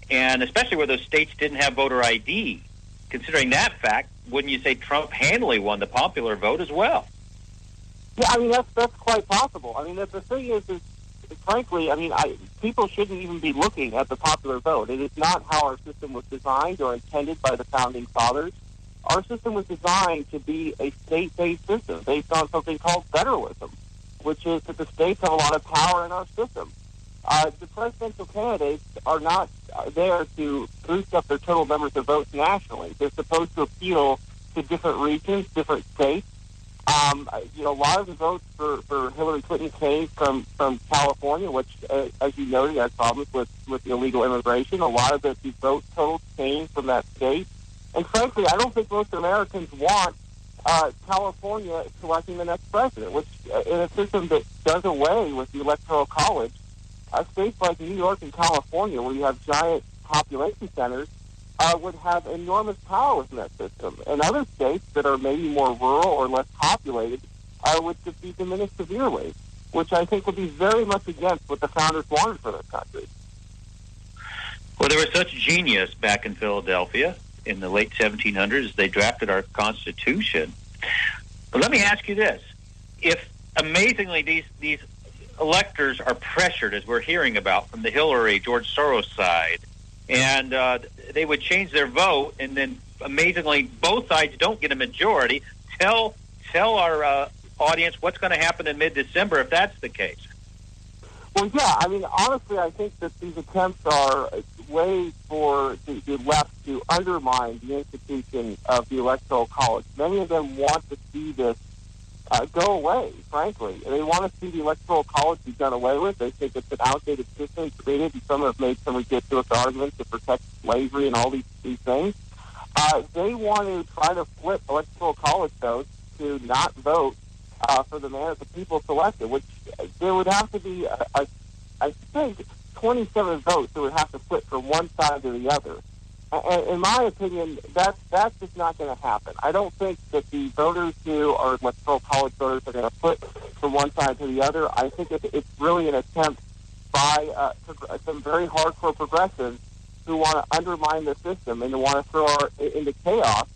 and especially where those states didn't have voter ID. Considering that fact, wouldn't you say Trump handily won the popular vote as well? Yeah, I mean, that's quite possible. I mean, the thing is frankly, I mean, people shouldn't even be looking at the popular vote. It is not how our system was designed or intended by the Founding Fathers. Our system was designed to be a state-based system based on something called federalism, which is that the states have a lot of power in our system. The presidential candidates are not there to boost up their total numbers of votes nationally. They're supposed to appeal to different regions, different states. A lot of the votes for Hillary Clinton came from California, which, as you noted, has problems with illegal immigration. A lot of the vote totals came from that state. And frankly, I don't think most Americans want California selecting the next president, which in a system that does away with the Electoral College, states like New York and California, where you have giant population centers, would have enormous power within that system. And other states that are maybe more rural or less populated would be diminished severely, which I think would be very much against what the founders wanted for this country. Well, there was such genius back in Philadelphia in the late 1700s. They drafted our Constitution. But let me ask you this. If, amazingly, these electors are pressured, as we're hearing about, from the Hillary, George Soros side, and they would change their vote and then amazingly, both sides don't get a majority. Tell our audience what's going to happen in mid-December if that's the case. Well, yeah, I mean, honestly, I think that these attempts are ways for the left to undermine the institution of the Electoral College. Many of them want to see this go away, frankly. They want to see the Electoral College be done away with. They think it's an outdated system created, and some have made some ridiculous arguments to protect slavery and all these things. They want to try to flip Electoral College votes to not vote for the man that the people selected, which there would have to be, I think, 27 votes that would have to flip from one side to the other. And in my opinion, that's just not going to happen. I don't think that the voters who are Electoral College voters are going to flip from one side to the other. I think it's really an attempt by some very hardcore progressives who want to undermine the system and who want to throw it into chaos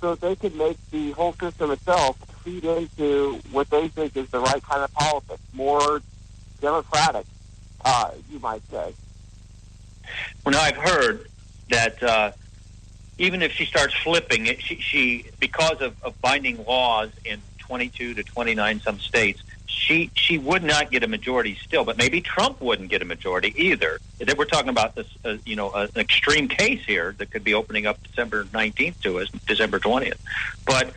so that they can make the whole system itself feed into what they think is the right kind of politics, more democratic, you might say. Well, now I've heard that even if she starts flipping it, she because of binding laws in 22 to 29 some states, she would not get a majority still, but maybe Trump wouldn't get a majority either. We're talking about this, an extreme case here that could be opening up December 19th to us, December 20th. But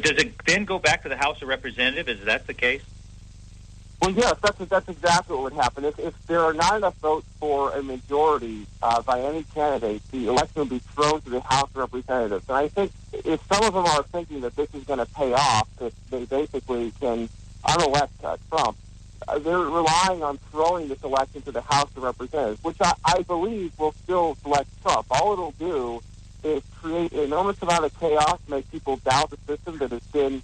does it then go back to the House of Representatives? Is that the case? Well, yes, that's exactly what would happen. If there are not enough votes for a majority by any candidate, the election will be thrown to the House of Representatives. And I think if some of them are thinking that this is going to pay off, that they basically can unelect Trump, they're relying on throwing this election to the House of Representatives, which I believe will still select Trump. All it'll do is create an enormous amount of chaos, make people doubt the system that has been,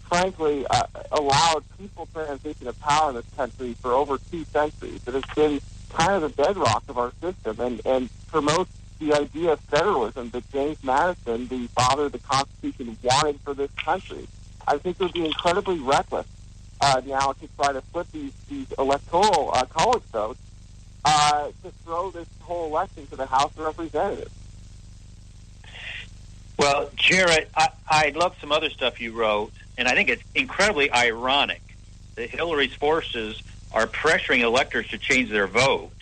frankly, allowed peaceful transition of power in this country for over 2 centuries. It has been kind of the bedrock of our system and promotes the idea of federalism that James Madison, the father of the Constitution, wanted for this country. I think it would be incredibly reckless now to try to flip these electoral college votes to throw this whole election to the House of Representatives. Well, Jarrett, I love some other stuff you wrote, and I think it's incredibly ironic that Hillary's forces are pressuring electors to change their vote.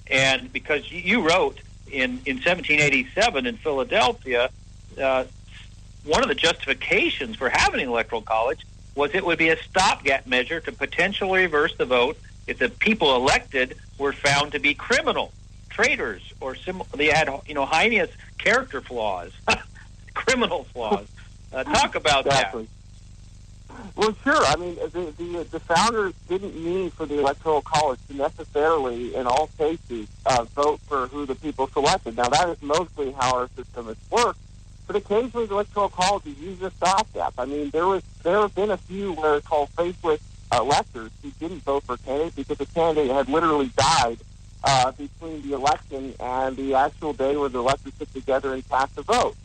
And because you wrote in 1787 in Philadelphia, one of the justifications for having an electoral college was it would be a stopgap measure to potentially reverse the vote if the people elected were found to be criminal, traitors, or they had heinous character flaws, criminal flaws. Talk about exactly. That. Well, sure. I mean, the founders didn't mean for the Electoral College to necessarily, in all cases, vote for who the people selected. Now, that is mostly how our system has worked. But occasionally, the Electoral College has used a stopgap. I mean, there have been a few where it's called faithless electors who didn't vote for candidates because the candidate had literally died between the election and the actual day where the electors sit together and cast a vote.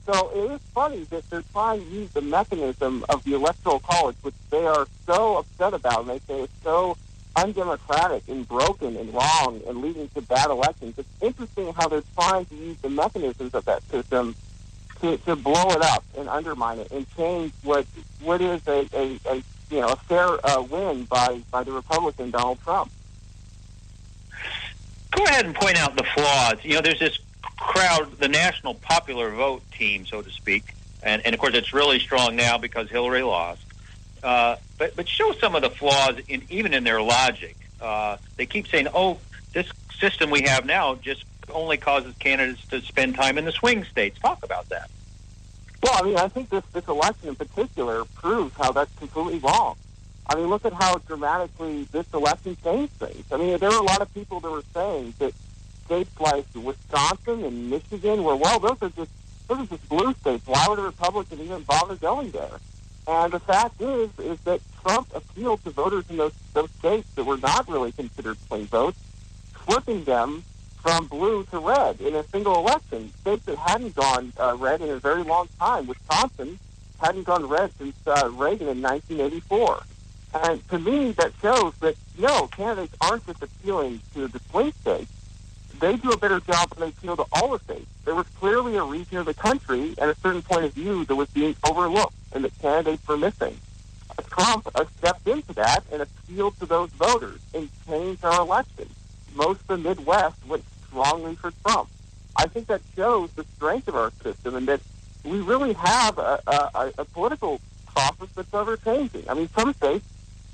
So it is funny that they're trying to use the mechanism of the Electoral College, which they are so upset about, and they say it's so undemocratic and broken and wrong and leading to bad elections. It's interesting how they're trying to use the mechanisms of that system to blow it up and undermine it and change what is a fair win by the Republican Donald Trump. Go ahead and point out the flaws. There's this crowd, the National Popular Vote team, so to speak, and of course it's really strong now because Hillary lost. But show some of the flaws even in their logic. They keep saying, this system we have now just only causes candidates to spend time in the swing states. Talk about that. Well, I mean, I think this election in particular proves how that's completely wrong. I mean, look at how dramatically this election changed things. I mean, there were a lot of people that were saying that states like Wisconsin and Michigan were, those are just blue states. Why would a Republican even bother going there? And the fact is that Trump appealed to voters in those states that were not really considered swing votes, flipping them from blue to red in a single election. States that hadn't gone red in a very long time. Wisconsin hadn't gone red since Reagan in 1984. And to me, that shows that, candidates aren't just appealing to the swing states. they do a better job when they appeal to all the states. There was clearly a region of the country and a certain point of view that was being overlooked and that candidates were missing. Trump stepped into that and appealed to those voters and changed our election. Most of the Midwest went strongly for Trump. I think that shows the strength of our system and that we really have a political process that's ever-changing. I mean, some states,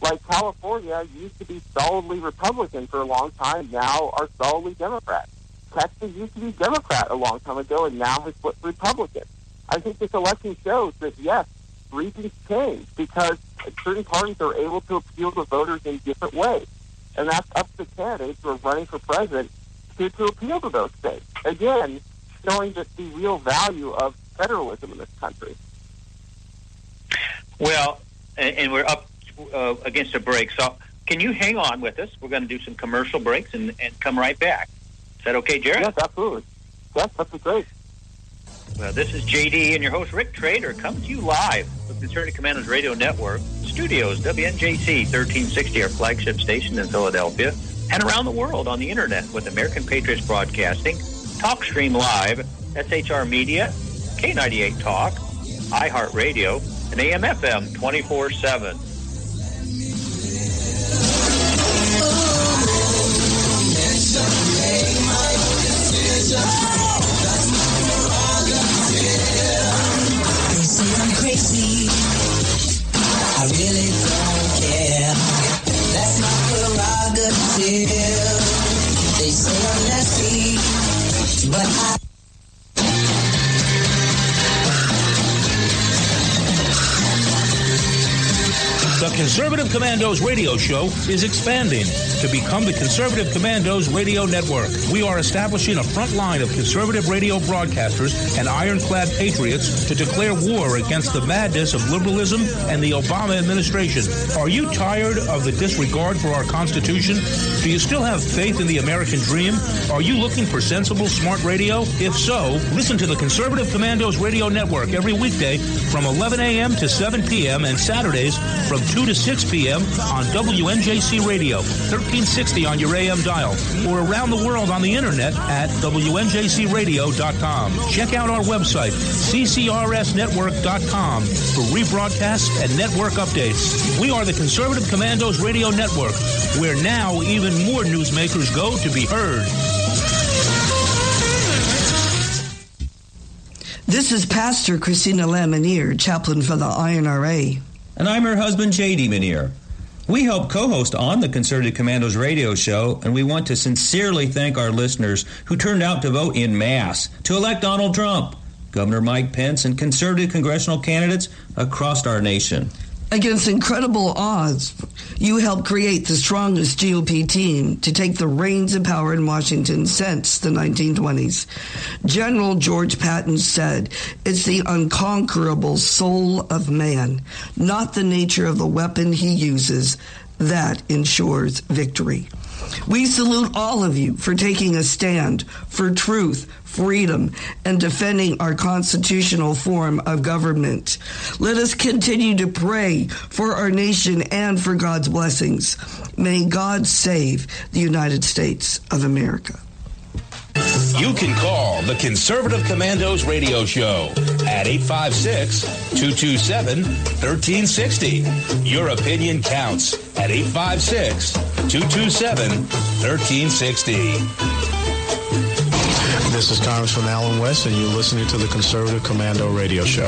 like California, used to be solidly Republican for a long time, now are solidly Democrat. Texas used to be Democrat a long time ago and now has flipped Republican. I think this election shows that, yes, regions change because certain parties are able to appeal to voters in different ways. And that's up to candidates who are running for president to appeal to those states. Again, showing that the real value of federalism in this country. Well, and we're up against a break, so can you hang on with us? We're going to do some commercial breaks and come right back. Is that okay, Jared? Yes, absolutely. Yes, that's great. Well, this is JD and your host, Rick Trader, coming to you live from Conservative Commandos Radio Network, studios, WNJC 1360, our flagship station in Philadelphia, and around the world on the Internet with American Patriots Broadcasting, TalkStream Live, SHR Media, K98 Talk, iHeartRadio, and AM/FM 24/7. They say I'm crazy, I really don't care. That's my prerogative. They say I'm nasty, but I... The Conservative Commandos radio show is expanding to become the Conservative Commandos radio network. We are establishing a front line of conservative radio broadcasters and ironclad patriots to declare war against the madness of liberalism and the Obama administration. Are you tired of the disregard for our Constitution? Do you still have faith in the American dream? Are you looking for sensible, smart radio? If so, listen to the Conservative Commandos radio network every weekday from 11 a.m. to 7 p.m. and Saturdays from 2 to 6 p.m. on WNJC Radio, 1360 on your AM dial, or around the world on the Internet at WNJCradio.com. Check out our website, CCRSnetwork.com, for rebroadcasts and network updates. We are the Conservative Commandos Radio Network, where now even more newsmakers go to be heard. This is Pastor Christina Lamanier, chaplain for the INRA. And I'm her husband, J.D. Manier. We help co-host on the Conservative Commandos radio show, and we want to sincerely thank our listeners who turned out to vote in mass to elect Donald Trump, Governor Mike Pence, and conservative congressional candidates across our nation. Against incredible odds, you helped create the strongest GOP team to take the reins of power in Washington since the 1920s. General George Patton said, "It's the unconquerable soul of man, not the nature of the weapon he uses, that ensures victory." We salute all of you for taking a stand for truth, freedom, and defending our constitutional form of government. Let us continue to pray for our nation and for God's blessings. May God save the United States of America. You can call the Conservative Commandos radio show at 856-227-1360. Your opinion counts at 856-227-1360. This is Congressman Alan West, and you're listening to the Conservative Commando radio show.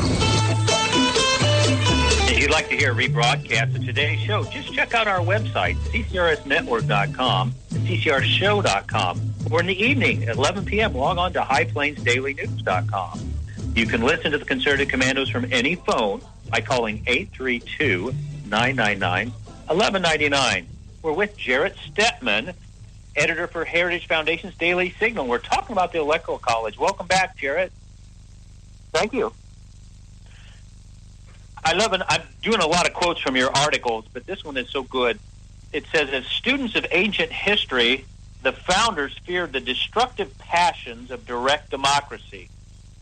If you'd like to hear a rebroadcast of today's show, just check out our website, ccrsnetwork.com and ccrshow.com. Or in the evening at 11 p.m., log on to highplainsdailynews.com. You can listen to the Conservative Commandos from any phone by calling 832-999-1199. We're with Jarrett Stetman, editor for Heritage Foundation's Daily Signal. We're talking about the Electoral College. Welcome back, Jarrett. Thank you. I'm doing a lot of quotes from your articles, but this one is so good. It says, as students of ancient history, the founders feared the destructive passions of direct democracy.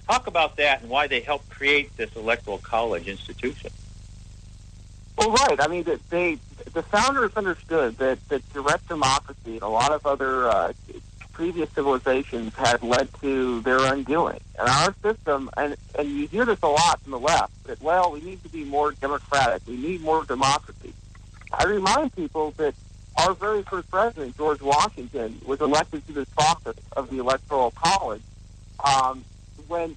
Talk about that and why they helped create this Electoral College institution. Well, right. I mean, the founders understood that direct democracy and a lot of other previous civilizations had led to their undoing. And our system, and you hear this a lot from the left, that, well, we need to be more democratic. We need more democracy. I remind people that our very first president, George Washington, was elected to this office of the Electoral College when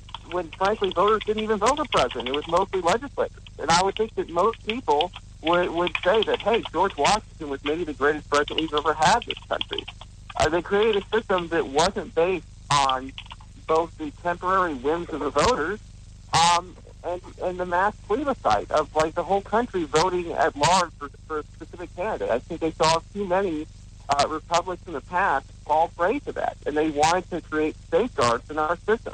frankly, voters didn't even vote for president. It was mostly legislators. And I would think that most people would say that, hey, George Washington was maybe the greatest president we've ever had in this country. They created a system that wasn't based on both the temporary whims of the voters and the mass plebiscite of, like, the whole country voting at large for a specific candidate. I think they saw too many republics in the past fall prey to that, and they wanted to create safeguards in our system.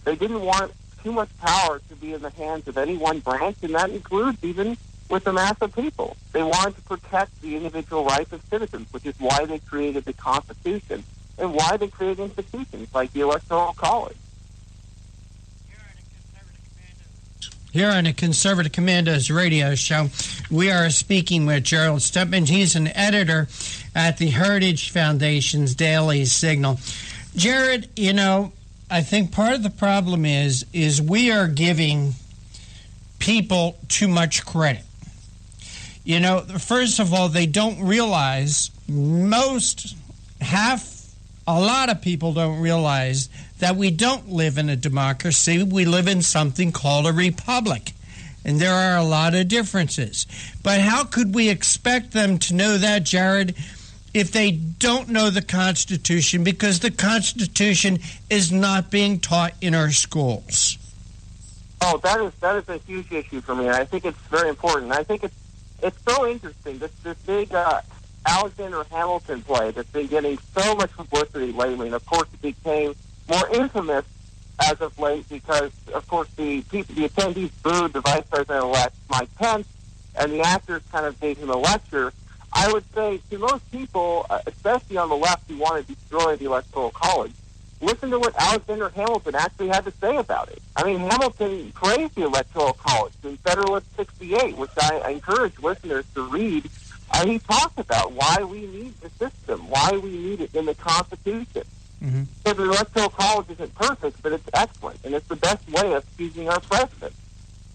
They didn't want too much power to be in the hands of any one branch, and that includes even with the mass of people. They wanted to protect the individual rights of citizens, which is why they created the Constitution and why they created institutions like the Electoral College. Here on the Conservative Commandos radio show, we are speaking with Gerald Stepman. He's an editor at the Heritage Foundation's Daily Signal. Jared, you know, I think part of the problem is we are giving people too much credit. You know, first of all, they don't realize, a lot of people don't realize that we don't live in a democracy. We live in something called a republic. And there are a lot of differences. But how could we expect them to know that, Jared, if they don't know the Constitution, because the Constitution is not being taught in our schools? Oh, that is a huge issue for me. I think it's very important. I think it's so interesting. This big Alexander Hamilton play that's been getting so much publicity lately, and of course it became more infamous as of late because, of course, the attendees booed the Vice President-elect Mike Pence, and the actors kind of gave him a lecture. I would say to most people, especially on the left who want to destroy the Electoral College, listen to what Alexander Hamilton actually had to say about it. I mean, Hamilton praised the Electoral College in Federalist 68, which I encourage listeners to read. He talked about why we need the system, why we need it in the Constitution. Mm-hmm. So the Electoral College isn't perfect, but it's excellent, and it's the best way of choosing our president.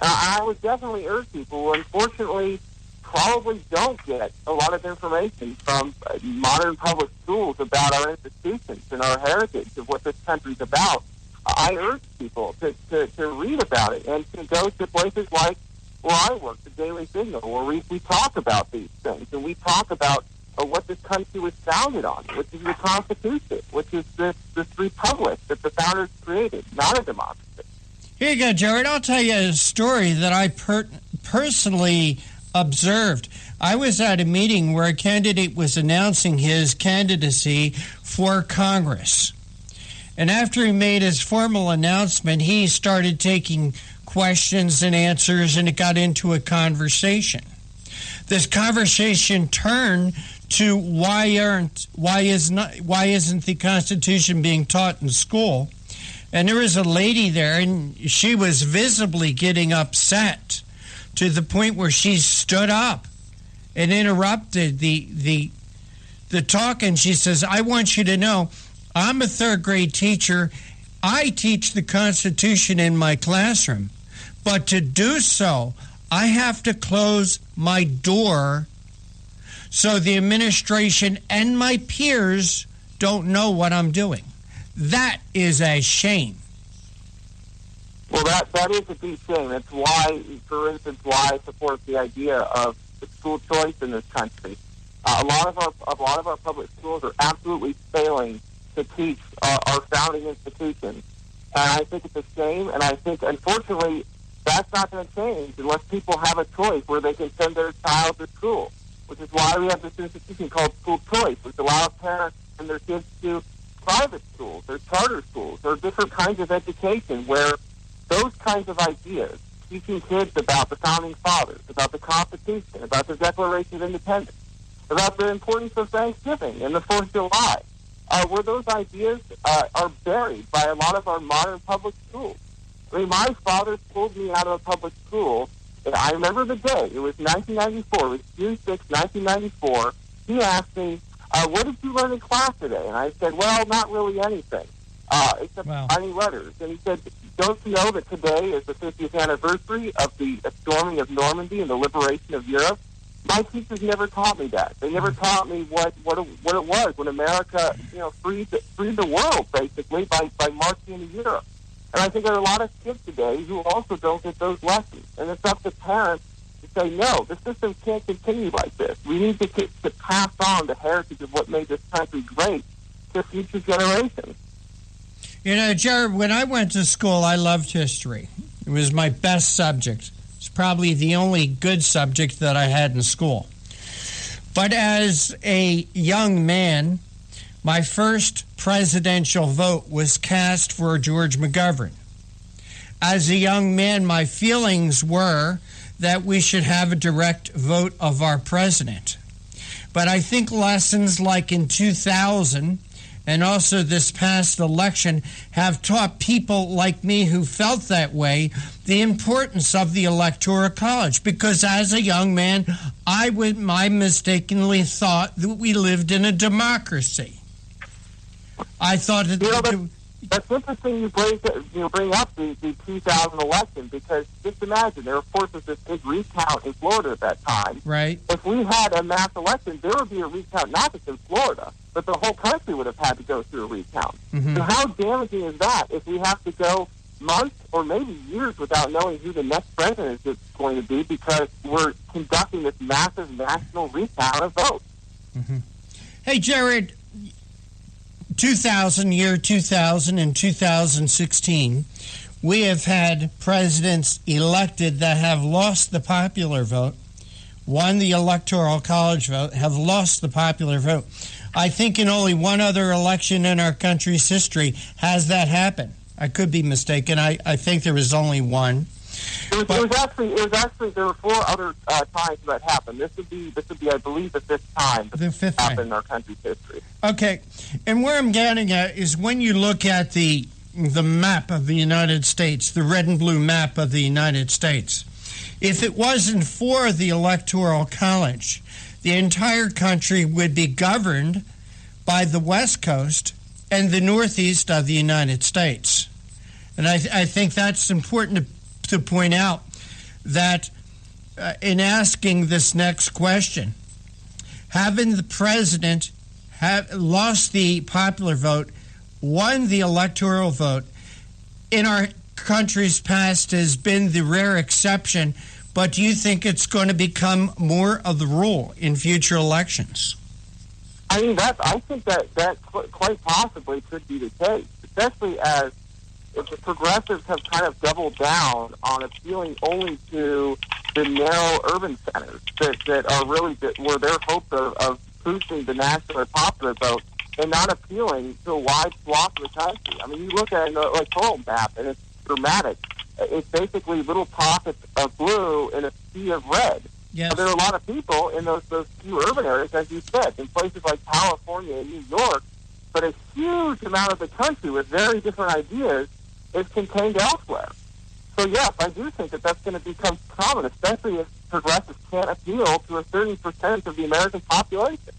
I would definitely urge people who, unfortunately, probably don't get a lot of information from modern public schools about our institutions and our heritage of what this country's about. I urge people to read about it and to go to places like where I work, the Daily Signal, where we talk about these things, and we talk about what this country was founded on, which is the Constitution, which is this republic that the founders created, not a democracy. Here you go, Jared. I'll tell you a story that I personally observed. I was at a meeting where a candidate was announcing his candidacy for Congress. And after he made his formal announcement, he started taking questions and answers, and it got into a conversation. This conversation turned to why isn't the Constitution being taught in school? And there was a lady there, and she was visibly getting upset to the point where she stood up and interrupted the talk, and she says, I want you to know, I'm a third grade teacher. I teach the Constitution in my classroom, but to do so, I have to close my door so the administration and my peers don't know what I'm doing. That is a shame. Well, that is a deep shame. That's why, for instance, why I support the idea of school choice in this country. A lot of our public schools are absolutely failing to teach our founding institutions, and I think it's a shame. And I think, unfortunately, that's not going to change unless people have a choice where they can send their child to school, which is why we have this institution called school choice, which allows parents and their kids to private schools or charter schools or different kinds of education where those kinds of ideas, teaching kids about the Founding Fathers, about the Constitution, about the Declaration of Independence, about the importance of Thanksgiving and the 4th of July, where those ideas are buried by a lot of our modern public schools. I mean, my father pulled me out of a public school, and I remember the day. It was 1994. It was June 6, 1994. He asked me, what did you learn in class today? And I said, well, not really anything, except tiny letters. And he said, don't you know that today is the 50th anniversary of the storming of Normandy and the liberation of Europe? My teachers never taught me that. They never taught me what it was when America, freed the world, basically, by marching into Europe. And I think there are a lot of kids today who also don't get those lessons. And it's up to parents to say, no, the system can't continue like this. We need to pass on the heritage of what made this country great to future generations. Jared, when I went to school, I loved history. It was my best subject. It's probably the only good subject that I had in school. But as a young man, my first presidential vote was cast for George McGovern. As a young man, my feelings were that we should have a direct vote of our president. But I think lessons like in 2000 and also this past election have taught people like me who felt that way the importance of the Electoral College, because as a young man, I mistakenly thought that we lived in a democracy. I thought that... That's interesting you bring up the 2000 election, because just imagine, there of course was this big recount in Florida at that time. Right. If we had a mass election, there would be a recount not just in Florida, but the whole country would have had to go through a recount. Mm-hmm. So how damaging is that if we have to go months or maybe years without knowing who the next president is going to be, because we're conducting this massive national recount of votes? Mm-hmm. Hey, Jared, 2000 and 2016, we have had presidents elected that have lost the popular vote, won the Electoral College vote, have lost the popular vote. I think in only one other election in our country's history has that happened. I could be mistaken. I think there was only one. It was actually there were four other times that happened. This would be I believe the fifth time that happened in our country's history. Okay, and where I'm getting at is when you look at the map of the United States, the red and blue map of the United States, if it wasn't for the Electoral College, the entire country would be governed by the West Coast and the Northeast of the United States. And I think that's important to point out, that in asking this next question, having the president have lost the popular vote, won the electoral vote, in our country's past has been the rare exception, but do you think it's going to become more of the rule in future elections? I mean, I think that quite possibly could be the case, especially as the progressives have kind of doubled down on appealing only to the narrow urban centers that are really were their hopes of boosting the national or popular vote, and not appealing to a wide swath of the country. I mean, you look at an electoral map, and it's dramatic. It's basically little pockets of blue and a sea of red. Yes. There are a lot of people in those few urban areas, as you said, in places like California and New York, but a huge amount of the country with very different ideas is contained elsewhere. So yes, I do think that that's going to become common, especially if progressives can't appeal to a certain percent of the American population.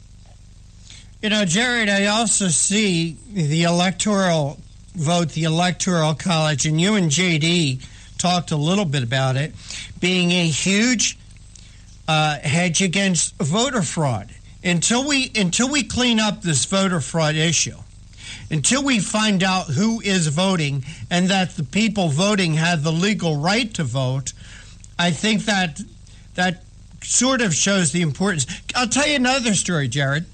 Jared, I also see the electoral vote, the Electoral College, and you and JD talked a little bit about it, being a huge hedge against voter fraud. Until we clean up this voter fraud issue, until we find out who is voting and that the people voting have the legal right to vote, I think that sort of shows the importance. I'll tell you another story, Jared.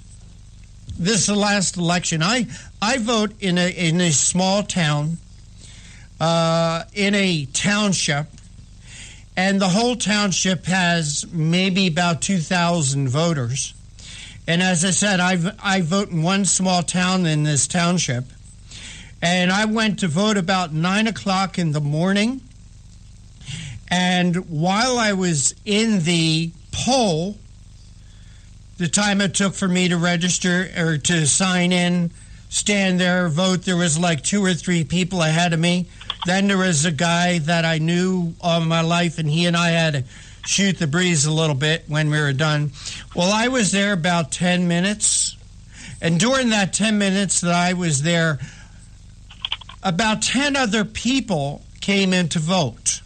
This is the last election. I vote in a small town, in a township, and the whole township has maybe about 2,000 voters. And as I said, I vote in one small town in this township. And I went to vote about 9 o'clock in the morning. And while I was in the poll, the time it took for me to register or to sign in, stand there, vote, there was like 2 or 3 people ahead of me. Then there was a guy that I knew all my life, and he and I had to shoot the breeze a little bit when we were done. Well, I was there about 10 minutes. And during that 10 minutes that I was there, about 10 other people came in to vote.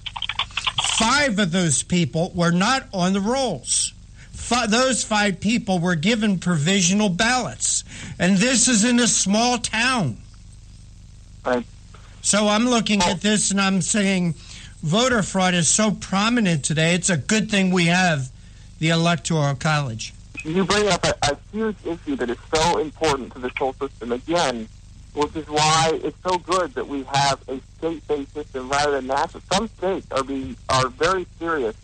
5 of those people were not on the rolls. Those 5 people were given provisional ballots. And this is in a small town. Right. So I'm looking at this and I'm saying voter fraud is so prominent today, it's a good thing we have the Electoral College. You bring up a huge issue that is so important to this whole system again, which is why it's so good that we have a state-based system rather than national. Some states are very serious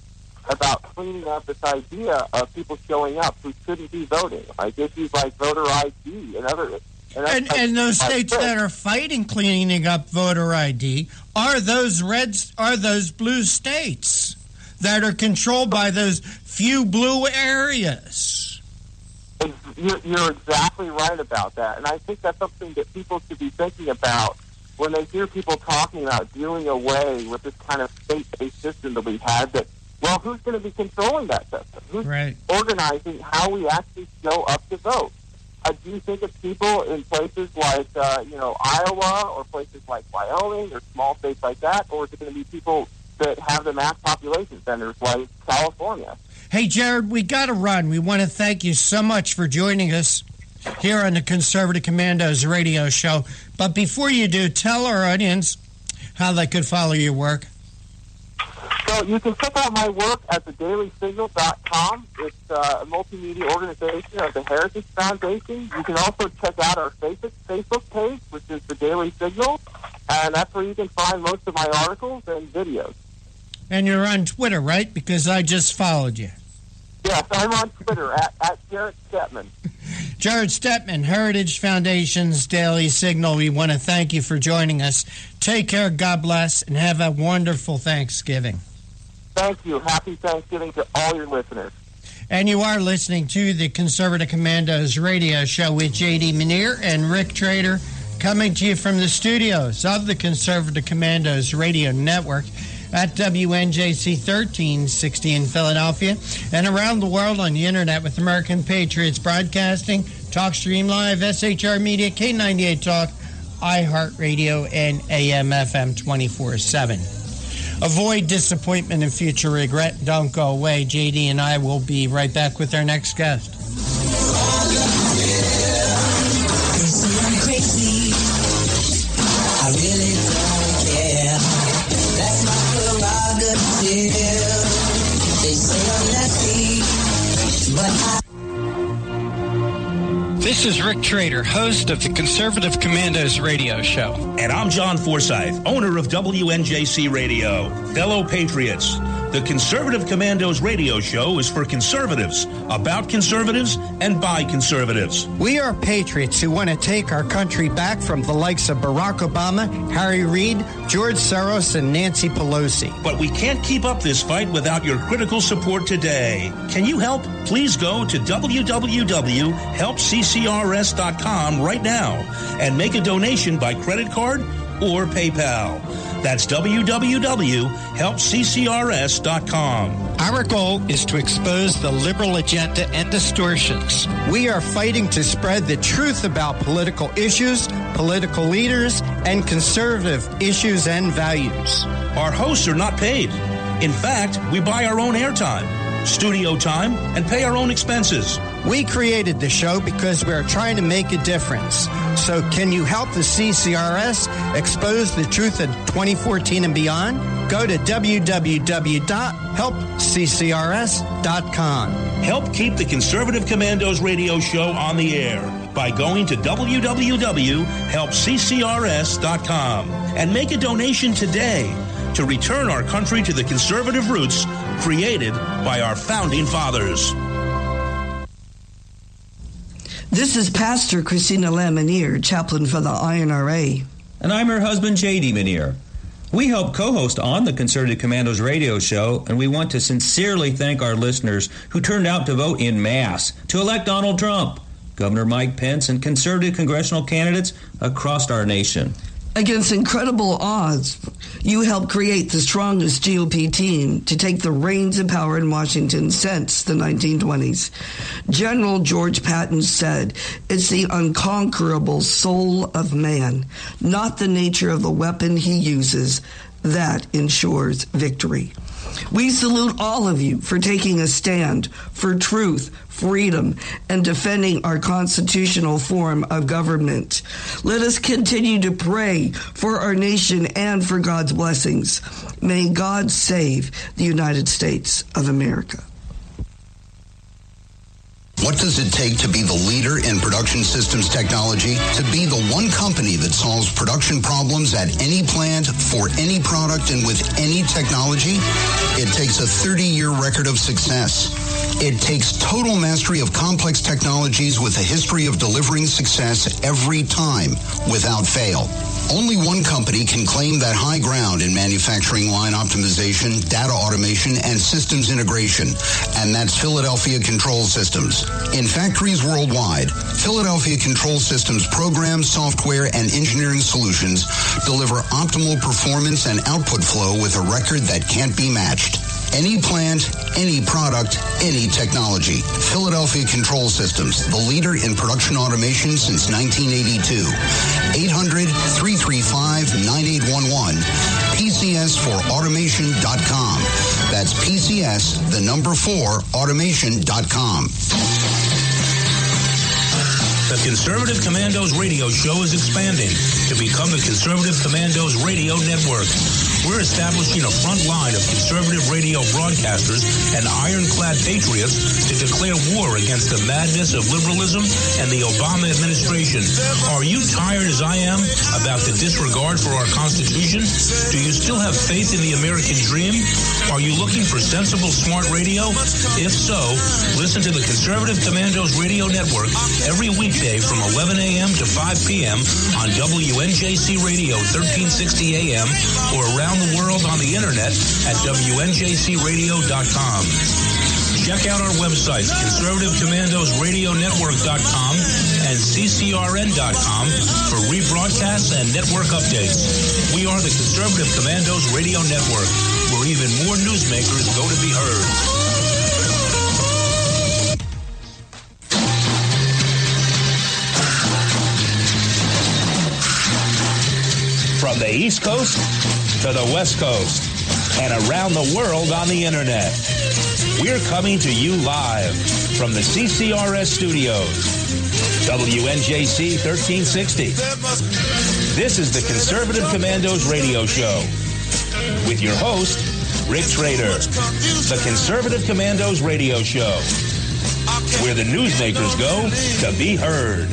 about cleaning up this idea of people showing up who shouldn't be voting, like issues like voter ID and other. And those states that are fighting cleaning up voter ID are those blue states that are controlled by those few blue areas. You're exactly right about that. And I think that's something that people should be thinking about when they hear people talking about doing away with this kind of state-based system that we had. That, well, who's going to be controlling that system? Who's organizing how we actually show up to vote? Do you think it's people in places like, Iowa or places like Wyoming or small states like that? Or is it going to be people that have the mass population centers like California? Hey, Jared, we got to run. We want to thank you so much for joining us here on the Conservative Commandos radio show. But before you do, tell our audience how they could follow your work. So you can check out my work at thedailysignal.com. It's a multimedia organization of the Heritage Foundation. You can also check out our Facebook page, which is The Daily Signal, and that's where you can find most of my articles and videos. And you're on Twitter, right? Because I just followed you. Yes, I'm on Twitter at Jared Stetman. Jared Stetman, Heritage Foundation's Daily Signal. We want to thank you for joining us. Take care, God bless, and have a wonderful Thanksgiving. Thank you. Happy Thanksgiving to all your listeners. And you are listening to the Conservative Commandos radio show with J.D. Manier and Rick Trader, coming to you from the studios of the Conservative Commandos radio network at WNJC 1360 in Philadelphia and around the world on the internet with American Patriots Broadcasting, TalkStream Live, SHR Media, K98 Talk, iHeartRadio, and AM/FM 24/7. Avoid disappointment and future regret. Don't go away. JD and I will be right back with our next guest. They say I'm crazy. I really don't care. That's my prerogative. They say I'm nasty, but This is Rick Trader, host of the Conservative Commandos radio show. And I'm John Forsyth, owner of WNJC Radio. Fellow patriots, the Conservative Commandos radio show is for conservatives, about conservatives, and by conservatives. We are patriots who want to take our country back from the likes of Barack Obama, Harry Reid, George Soros, and Nancy Pelosi. But we can't keep up this fight without your critical support today. Can you help? Please go to www.helpccrs.com right now and make a donation by credit card or PayPal. That's www.helpccrs.com. Our goal is to expose the liberal agenda and distortions. We are fighting to spread the truth about political issues, political leaders, and conservative issues and values. Our hosts are not paid. In fact, we buy our own airtime, studio time, and pay our own expenses. We created the show because we are trying to make a difference. So can you help the CCRS expose the truth in 2014 and beyond? Go to www.helpccrs.com. Help keep the Conservative Commandos radio show on the air by going to www.helpccrs.com and make a donation today to return our country to the conservative roots created by our founding fathers. This is Pastor Christina Lamanier, chaplain for the INRA. And I'm her husband, J.D. Manier. We help co-host on the Conservative Commandos radio show, and we want to sincerely thank our listeners who turned out to vote in mass to elect Donald Trump, Governor Mike Pence, and conservative congressional candidates across our nation. Against incredible odds, you helped create the strongest GOP team to take the reins of power in Washington since the 1920s. General George Patton said, "It's the unconquerable soul of man, not the nature of the weapon he uses, that ensures victory." We salute all of you for taking a stand for truth, freedom, and defending our constitutional form of government. Let us continue to pray for our nation and for God's blessings. May God save the United States of America. What does it take to be the leader in production systems technology? To be the one company that solves production problems at any plant, for any product, and with any technology? It takes a 30-year record of success. It takes total mastery of complex technologies with a history of delivering success every time, without fail. Only one company can claim that high ground in manufacturing line optimization, data automation, and systems integration, and that's Philadelphia Control Systems. In factories worldwide, Philadelphia Control Systems programs, software, and engineering solutions deliver optimal performance and output flow with a record that can't be matched. Any plant, any product, any technology. Philadelphia Control Systems, the leader in production automation since 1982. 800-335-9811. PCS4automation.com. That's PCS, the number 4, automation.com. The Conservative Commandos radio show is expanding to become the Conservative Commandos radio network. We're establishing a front line of conservative radio broadcasters and ironclad patriots to declare war against the madness of liberalism and the Obama administration. Are you tired, as I am, about the disregard for our Constitution? Do you still have faith in the American dream? Are you looking for sensible, smart radio? If so, listen to the Conservative Commandos radio network every weekday from 11 a.m. to 5 p.m. on WNJC Radio 1360 a.m. or around the world on the internet at WNJCradio.com. Check out our websites, ConservativeCommandosRadioNetwork.com and CCRN.com for rebroadcasts and network updates. We are the Conservative Commandos Radio Network, where even more newsmakers go to be heard. From the East Coast to the West Coast and around the world on the internet, we're coming to you live from the CCRS studios, WNJC 1360. This is the Conservative Commandos radio show with your host, Rick Trader. The Conservative Commandos radio show, where the newsmakers go to be heard.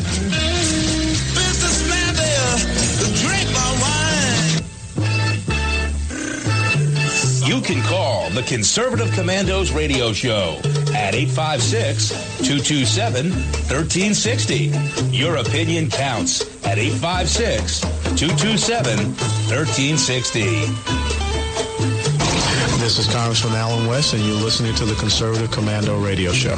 You can call the Conservative Commandos radio show at 856-227-1360. Your opinion counts at 856-227-1360. This is Congressman Alan West, and you're listening to the Conservative Commando radio show.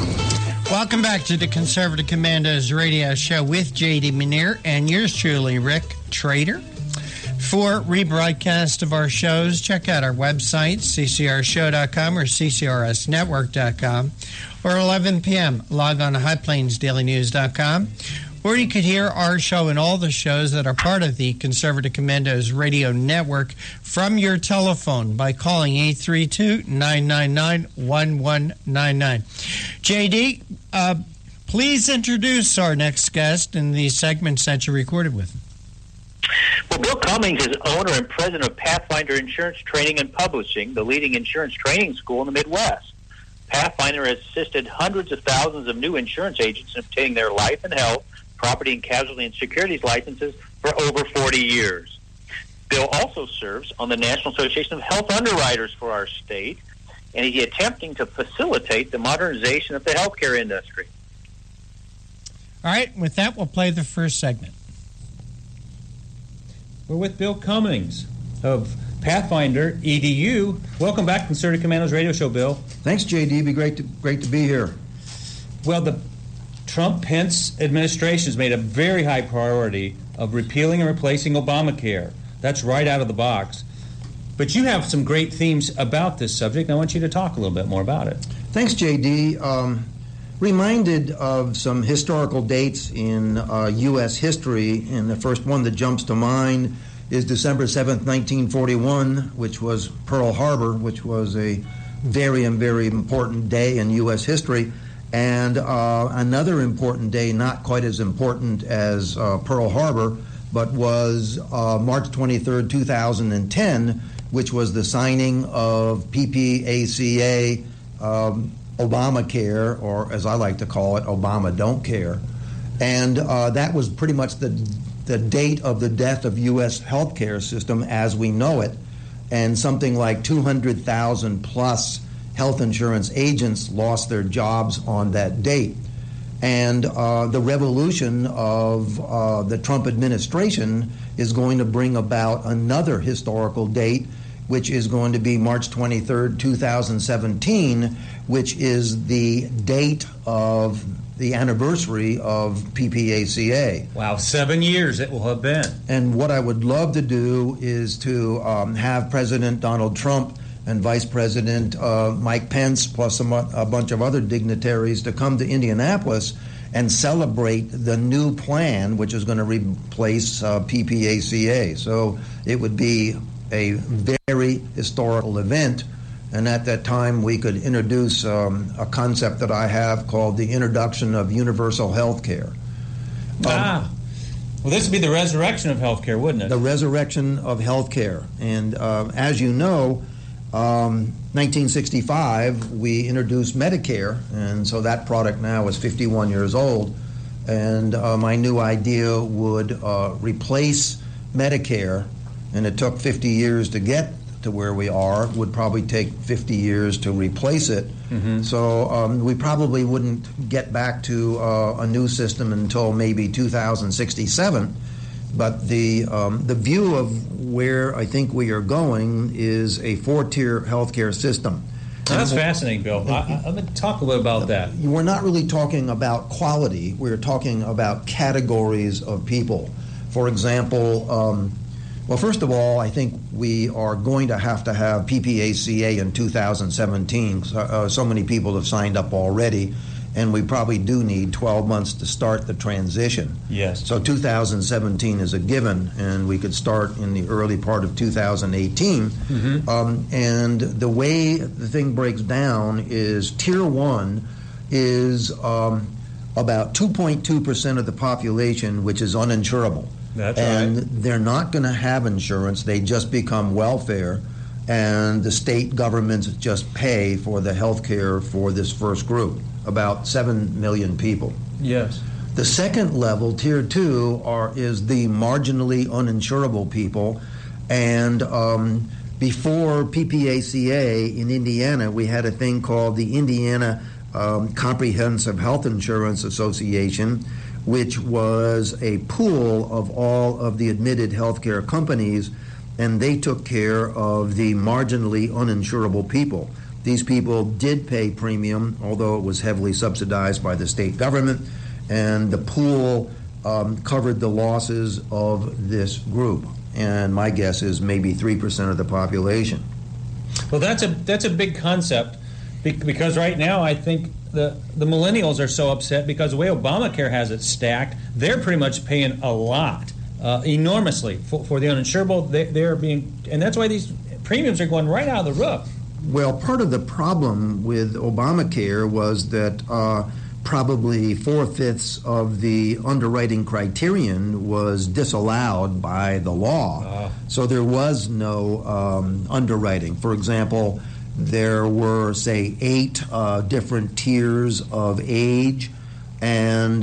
Welcome back to the Conservative Commandos radio show with J.D. Manier and yours truly, Rick Trader. For rebroadcast of our shows, check out our website, ccrshow.com or ccrsnetwork.com, or 11 p.m., log on to highplainsdailynews.com, or you could hear our show and all the shows that are part of the Conservative Commandos radio network from your telephone by calling 832-999-1199. JD, please introduce our next guest in the segments that you recorded with. Well, Bill Cummings is owner and president of Pathfinder Insurance Training and Publishing, the leading insurance training school in the Midwest. Pathfinder has assisted hundreds of thousands of new insurance agents in obtaining their life and health, property and casualty and securities licenses for over 40 years. Bill also serves on the National Association of Health Underwriters for our state, and he's attempting to facilitate the modernization of the healthcare industry. All right, with that, we'll play the first segment. We're with Bill Cummings of Pathfinder EDU. Welcome back to Conservative Commandos radio show, Bill. Thanks, JD. Be great to be here. Well, the Trump-Pence administration has made a very high priority of repealing and replacing Obamacare. That's right out of the box. But you have some great themes about this subject, and I want you to talk a little bit more about it. Thanks, J.D. Reminded of some historical dates in U.S. history, and the first one that jumps to mind is December 7th, 1941, which was Pearl Harbor, which was a very important day in U.S. history. And another important day, not quite as important as Pearl Harbor, but was March 23rd, 2010, which was the signing of PPACA, Obamacare, or as I like to call it, Obama Don't Care. And that was pretty much the date of the death of U.S. healthcare system as we know it. And something like 200,000 plus health insurance agents lost their jobs on that date. And the revolution of the Trump administration is going to bring about another historical date, which is going to be March 23rd, 2017, which is the date of the anniversary of PPACA. Wow, 7 years it will have been. And what I would love to do is to have President Donald Trump and Vice President Mike Pence, plus a bunch of other dignitaries, to come to Indianapolis and celebrate the new plan, which is going to replace PPACA. So it would be a very historical event, and at that time we could introduce a concept that I have called the introduction of universal health care. Well, this would be the resurrection of health care, wouldn't it? The resurrection of health care. And as you know, 1965, we introduced Medicare, and so that product now is 51 years old. And my new idea would replace Medicare, and it took 50 years to get to where we are, would probably take 50 years to replace it. Mm-hmm. So we probably wouldn't get back to a new system until maybe 2067. But the view of where I think we are going is a 4-tier healthcare system. Now, that's fascinating, Bill. I'm going to talk a little about that. We're not really talking about quality. We're talking about categories of people. For example, well, first of all, I think we are going to have PPACA in 2017. So many people have signed up already, and we probably do need 12 months to start the transition. Yes. So 2017 is a given, and we could start in the early part of 2018. Mm-hmm. And the way the thing breaks down is Tier 1 is about 2.2% of the population, which is uninsurable. That's and right. They're not going to have insurance. They just become welfare, and the state governments just pay for the health care for this first group, about 7 million people. Yes. The second level, Tier 2, is the marginally uninsurable people. And before PPACA in Indiana, we had a thing called the Indiana Comprehensive Health Insurance Association, which was a pool of all of the admitted healthcare companies, and they took care of the marginally uninsurable people. These people did pay premium, although it was heavily subsidized by the state government, and the pool covered the losses of this group. And my guess is maybe 3% of the population. Well, that's a big concept, because right now I think the millennials are so upset because the way Obamacare has it stacked, they're pretty much paying a lot, enormously for the uninsurable. They're being, and that's why these premiums are going right out of the roof. Well, part of the problem with Obamacare was that probably 4/5 of the underwriting criterion was disallowed by the law. So there was no underwriting. For example, there were, say, 8 different tiers of age, and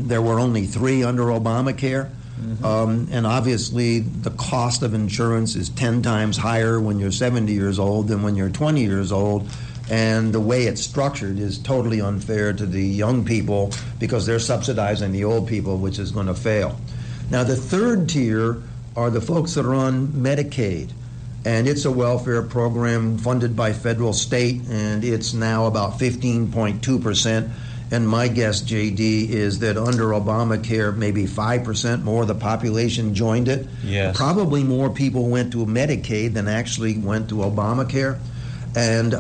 there were only 3 under Obamacare. Mm-hmm. And obviously the cost of insurance is 10 times higher when you're 70 years old than when you're 20 years old. And the way it's structured is totally unfair to the young people because they're subsidizing the old people, which is going to fail. Now, the third tier are the folks that are on Medicaid. And it's a welfare program funded by federal, state, and it's now about 15.2%. And my guess, JD, is that under Obamacare, maybe 5% more of the population joined it. Yes. Probably more people went to Medicaid than actually went to Obamacare. And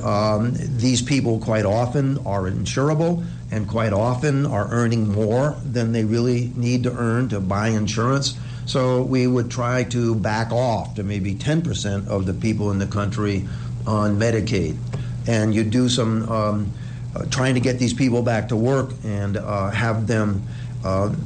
these people quite often are insurable and quite often are earning more than they really need to earn to buy insurance. So we would try to back off to maybe 10% of the people in the country on Medicaid. And you do some trying to get these people back to work and have them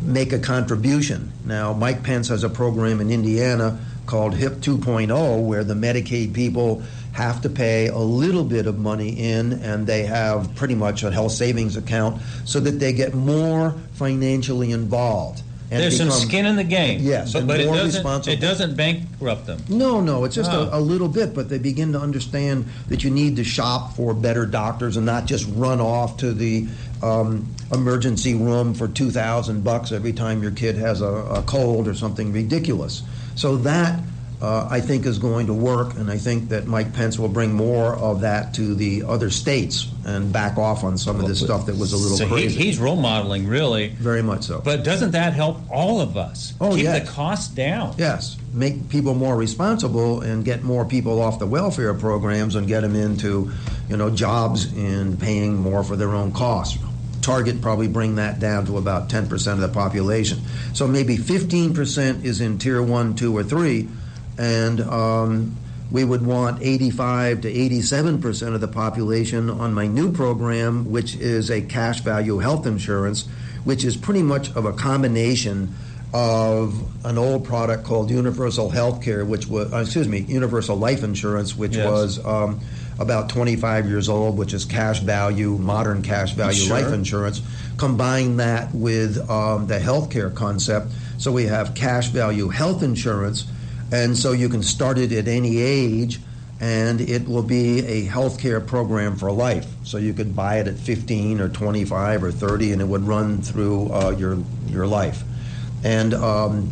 make a contribution. Now, Mike Pence has a program in Indiana called HIP 2.0 where the Medicaid people have to pay a little bit of money in, and they have pretty much a health savings account so that they get more financially involved. And There's some skin in the game. Yes, but it doesn't bankrupt them. No, it's just a little bit, but they begin to understand that you need to shop for better doctors and not just run off to the emergency room for $2,000 every time your kid has a cold or something ridiculous. So that I think is going to work, and I think that Mike Pence will bring more of that to the other states and back off on some of this stuff that was a little crazy. He's role modeling, really. Very much so. But doesn't that help all of us? Oh, keep yes. the costs down. Yes, make people more responsible and get more people off the welfare programs and get them into, jobs and paying more for their own costs. Target probably bring that down to about 10% of the population. So maybe 15% is in tier 1, 2, or 3, and we would want 85 to 87% of the population on my new program, which is a cash value health insurance, which is pretty much of a combination of an old product called universal health care, universal life insurance, which was about 25 years old, which is cash value, modern cash value life insurance. Combine that with the healthcare concept, so we have cash value health insurance, and so you can start it at any age, and it will be a healthcare program for life. So you could buy it at 15 or 25 or 30, and it would run through your life. And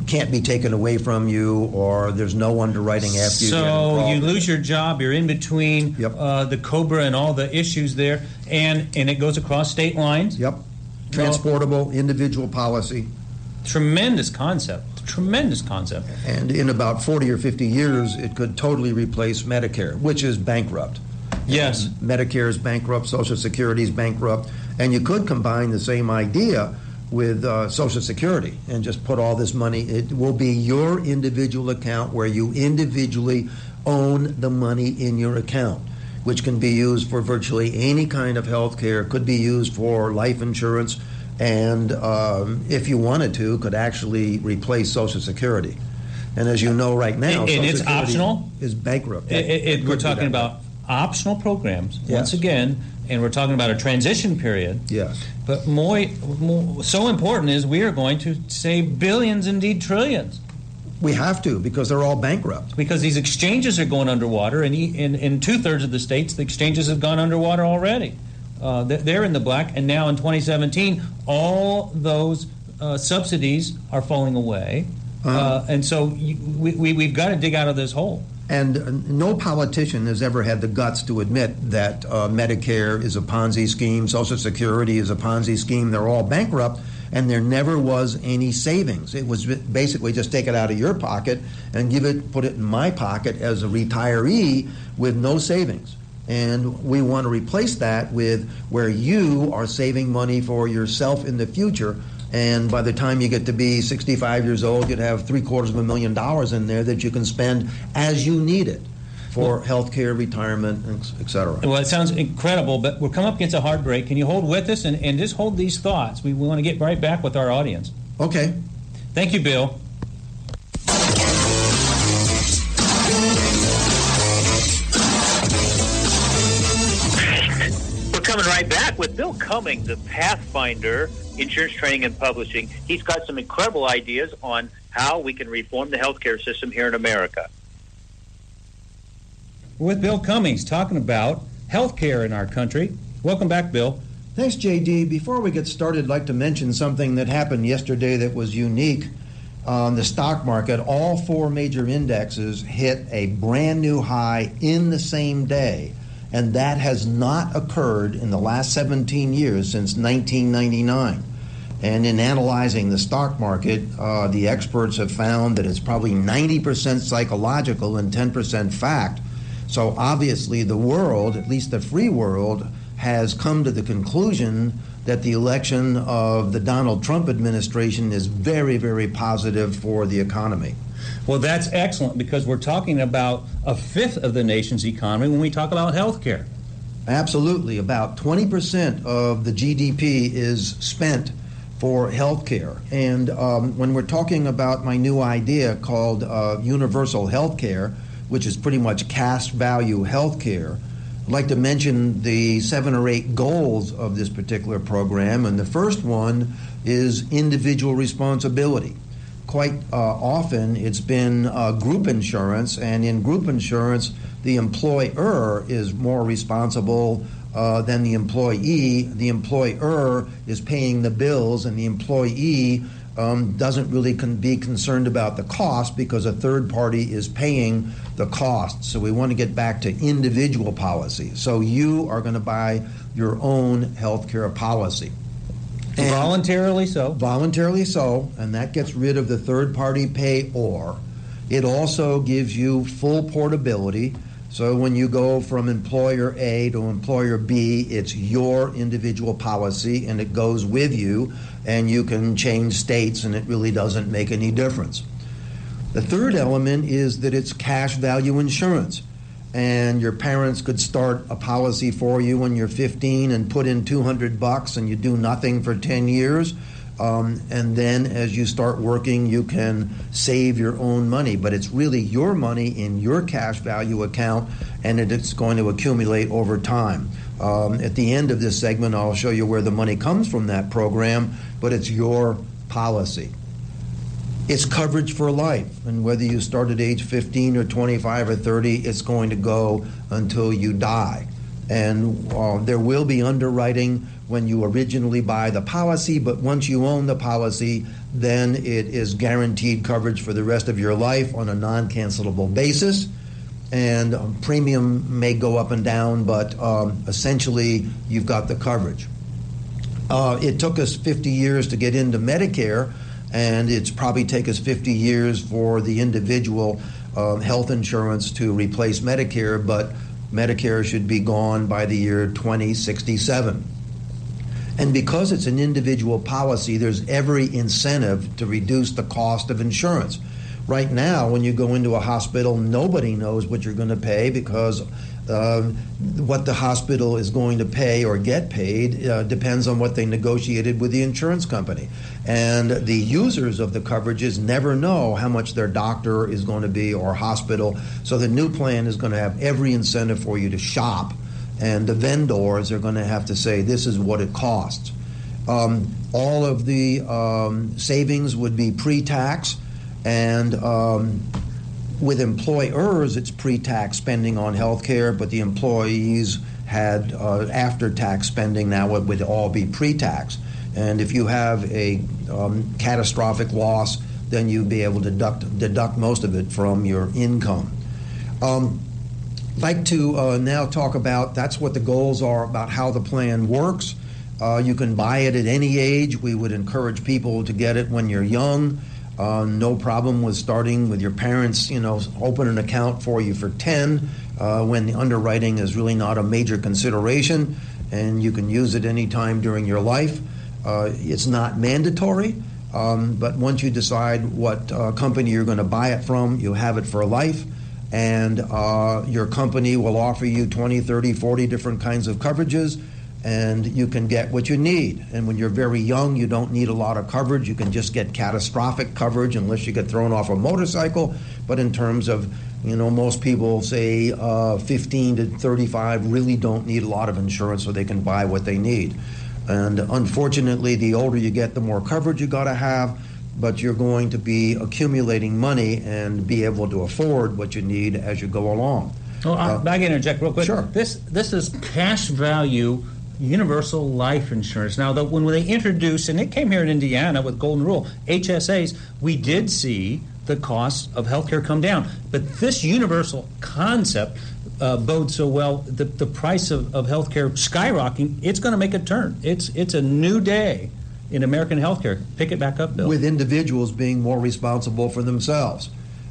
can't be taken away from you, or there's no underwriting after you get involved. So you lose your job, you're in between the COBRA and all the issues there, and it goes across state lines? Yep. Transportable, individual policy. Tremendous concept. And in about 40 or 50 years, it could totally replace Medicare, which is bankrupt. Yes. Medicare is bankrupt, Social Security is bankrupt, and you could combine the same idea with Social Security and just put all this money. It will be your individual account where you individually own the money in your account, which can be used for virtually any kind of health care, could be used for life insurance, and if you wanted to, could actually replace Social Security. And as you know right now, Social it's Security optional? is bankrupt. We're talking about optional programs, once again, and we're talking about a transition period. Yes. But so important is we are going to save billions, indeed trillions. We have to, because they're all bankrupt. Because these exchanges are going underwater, and in two-thirds of the states, the exchanges have gone underwater already. They're in the black, and now in 2017, all those subsidies are falling away. And so we've got to dig out of this hole. And no politician has ever had the guts to admit that Medicare is a Ponzi scheme, Social Security is a Ponzi scheme. They're all bankrupt, and there never was any savings. It was basically just take it out of your pocket and put it in my pocket as a retiree with no savings. And we want to replace that with where you are saving money for yourself in the future. And by the time you get to be 65 years old, you'd have $750,000 in there that you can spend as you need it for health care, retirement, et cetera. Well, it sounds incredible, but we're coming up against a hard break. Can you hold with us and just hold these thoughts? We want to get right back with our audience. Okay. Thank you, Bill. We're coming right back with Bill Cummings, the Pathfinder Insurance Training and Publishing. He's got some incredible ideas on how we can reform the healthcare system here in America. We're with Bill Cummings talking about healthcare in our country. Welcome back, Bill. Thanks, JD. Before we get started, I'd like to mention something that happened yesterday that was unique on the stock market. All four major indexes hit a brand new high in the same day. And that has not occurred in the last 17 years since 1999. And in analyzing the stock market, the experts have found that it's probably 90% psychological and 10% fact. So obviously the world, at least the free world, has come to the conclusion that the election of the Donald Trump administration is very, very positive for the economy. Well, that's excellent, because we're talking about a fifth of the nation's economy when we talk about health care. Absolutely. About 20% of the GDP is spent for health care. And when we're talking about my new idea called universal health care, which is pretty much cash value health care, I'd like to mention the 7 or 8 goals of this particular program. And the first one is individual responsibility. Quite often it's been group insurance, and in group insurance the employer is more responsible than the employee. The employer is paying the bills, and the employee doesn't really be concerned about the cost because a third party is paying the cost. So we want to get back to individual policy. So you are going to buy your own health care policy. And voluntarily so. Voluntarily so, and that gets rid of the third party payor. It also gives you full portability. So when you go from employer A to employer B, it's your individual policy and it goes with you, and you can change states and it really doesn't make any difference. The third element is that it's cash value insurance, and your parents could start a policy for you when you're 15 and put in $200 and you do nothing for 10 years. And then as you start working, you can save your own money. But it's really your money in your cash value account, and it's going to accumulate over time. At the end of this segment, I'll show you where the money comes from that program, but it's your policy. It's coverage for life, and whether you start at age 15 or 25 or 30, it's going to go until you die. And there will be underwriting when you originally buy the policy, but once you own the policy, then it is guaranteed coverage for the rest of your life on a non-cancelable basis. And premium may go up and down, but essentially you've got the coverage. It took us 50 years to get into Medicare, and it's probably take us 50 years for the individual health insurance to replace Medicare, but Medicare should be gone by the year 2067. And because it's an individual policy, there's every incentive to reduce the cost of insurance. Right now, when you go into a hospital, nobody knows what you're going to pay because what the hospital is going to pay or get paid depends on what they negotiated with the insurance company. And the users of the coverages never know how much their doctor is going to be or hospital. So the new plan is going to have every incentive for you to shop. And the vendors are going to have to say, this is what it costs. All of the savings would be pre-tax, and with employers, it's pre-tax spending on health care, but the employees had after-tax spending. Now it would all be pre-tax. And if you have a catastrophic loss, then you'd be able to deduct most of it from your income. I'd like to now talk about, that's what the goals are, about how the plan works. You can buy it at any age. We would encourage people to get it when you're young. No problem with starting with your parents, open an account for you for 10 when the underwriting is really not a major consideration, and you can use it anytime during your life. It's not mandatory, but once you decide what company you're going to buy it from, you have it for life. And your company will offer you 20, 30, 40 different kinds of coverages, and you can get what you need. And when you're very young, you don't need a lot of coverage. You can just get catastrophic coverage unless you get thrown off a motorcycle. But in terms of, most people say 15 to 35 really don't need a lot of insurance, so they can buy what they need. And unfortunately, the older you get, the more coverage you got to have. But you're going to be accumulating money and be able to afford what you need as you go along. Well, I can interject real quick. Sure. This is cash value universal life insurance. Now, when they introduced, and it came here in Indiana with Golden Rule, HSAs, we did see the cost of healthcare come down. But this universal concept bode so well. The price of healthcare skyrocketing. It's going to make a turn. It's a new day in American healthcare. Pick it back up, Bill. With individuals being more responsible for themselves.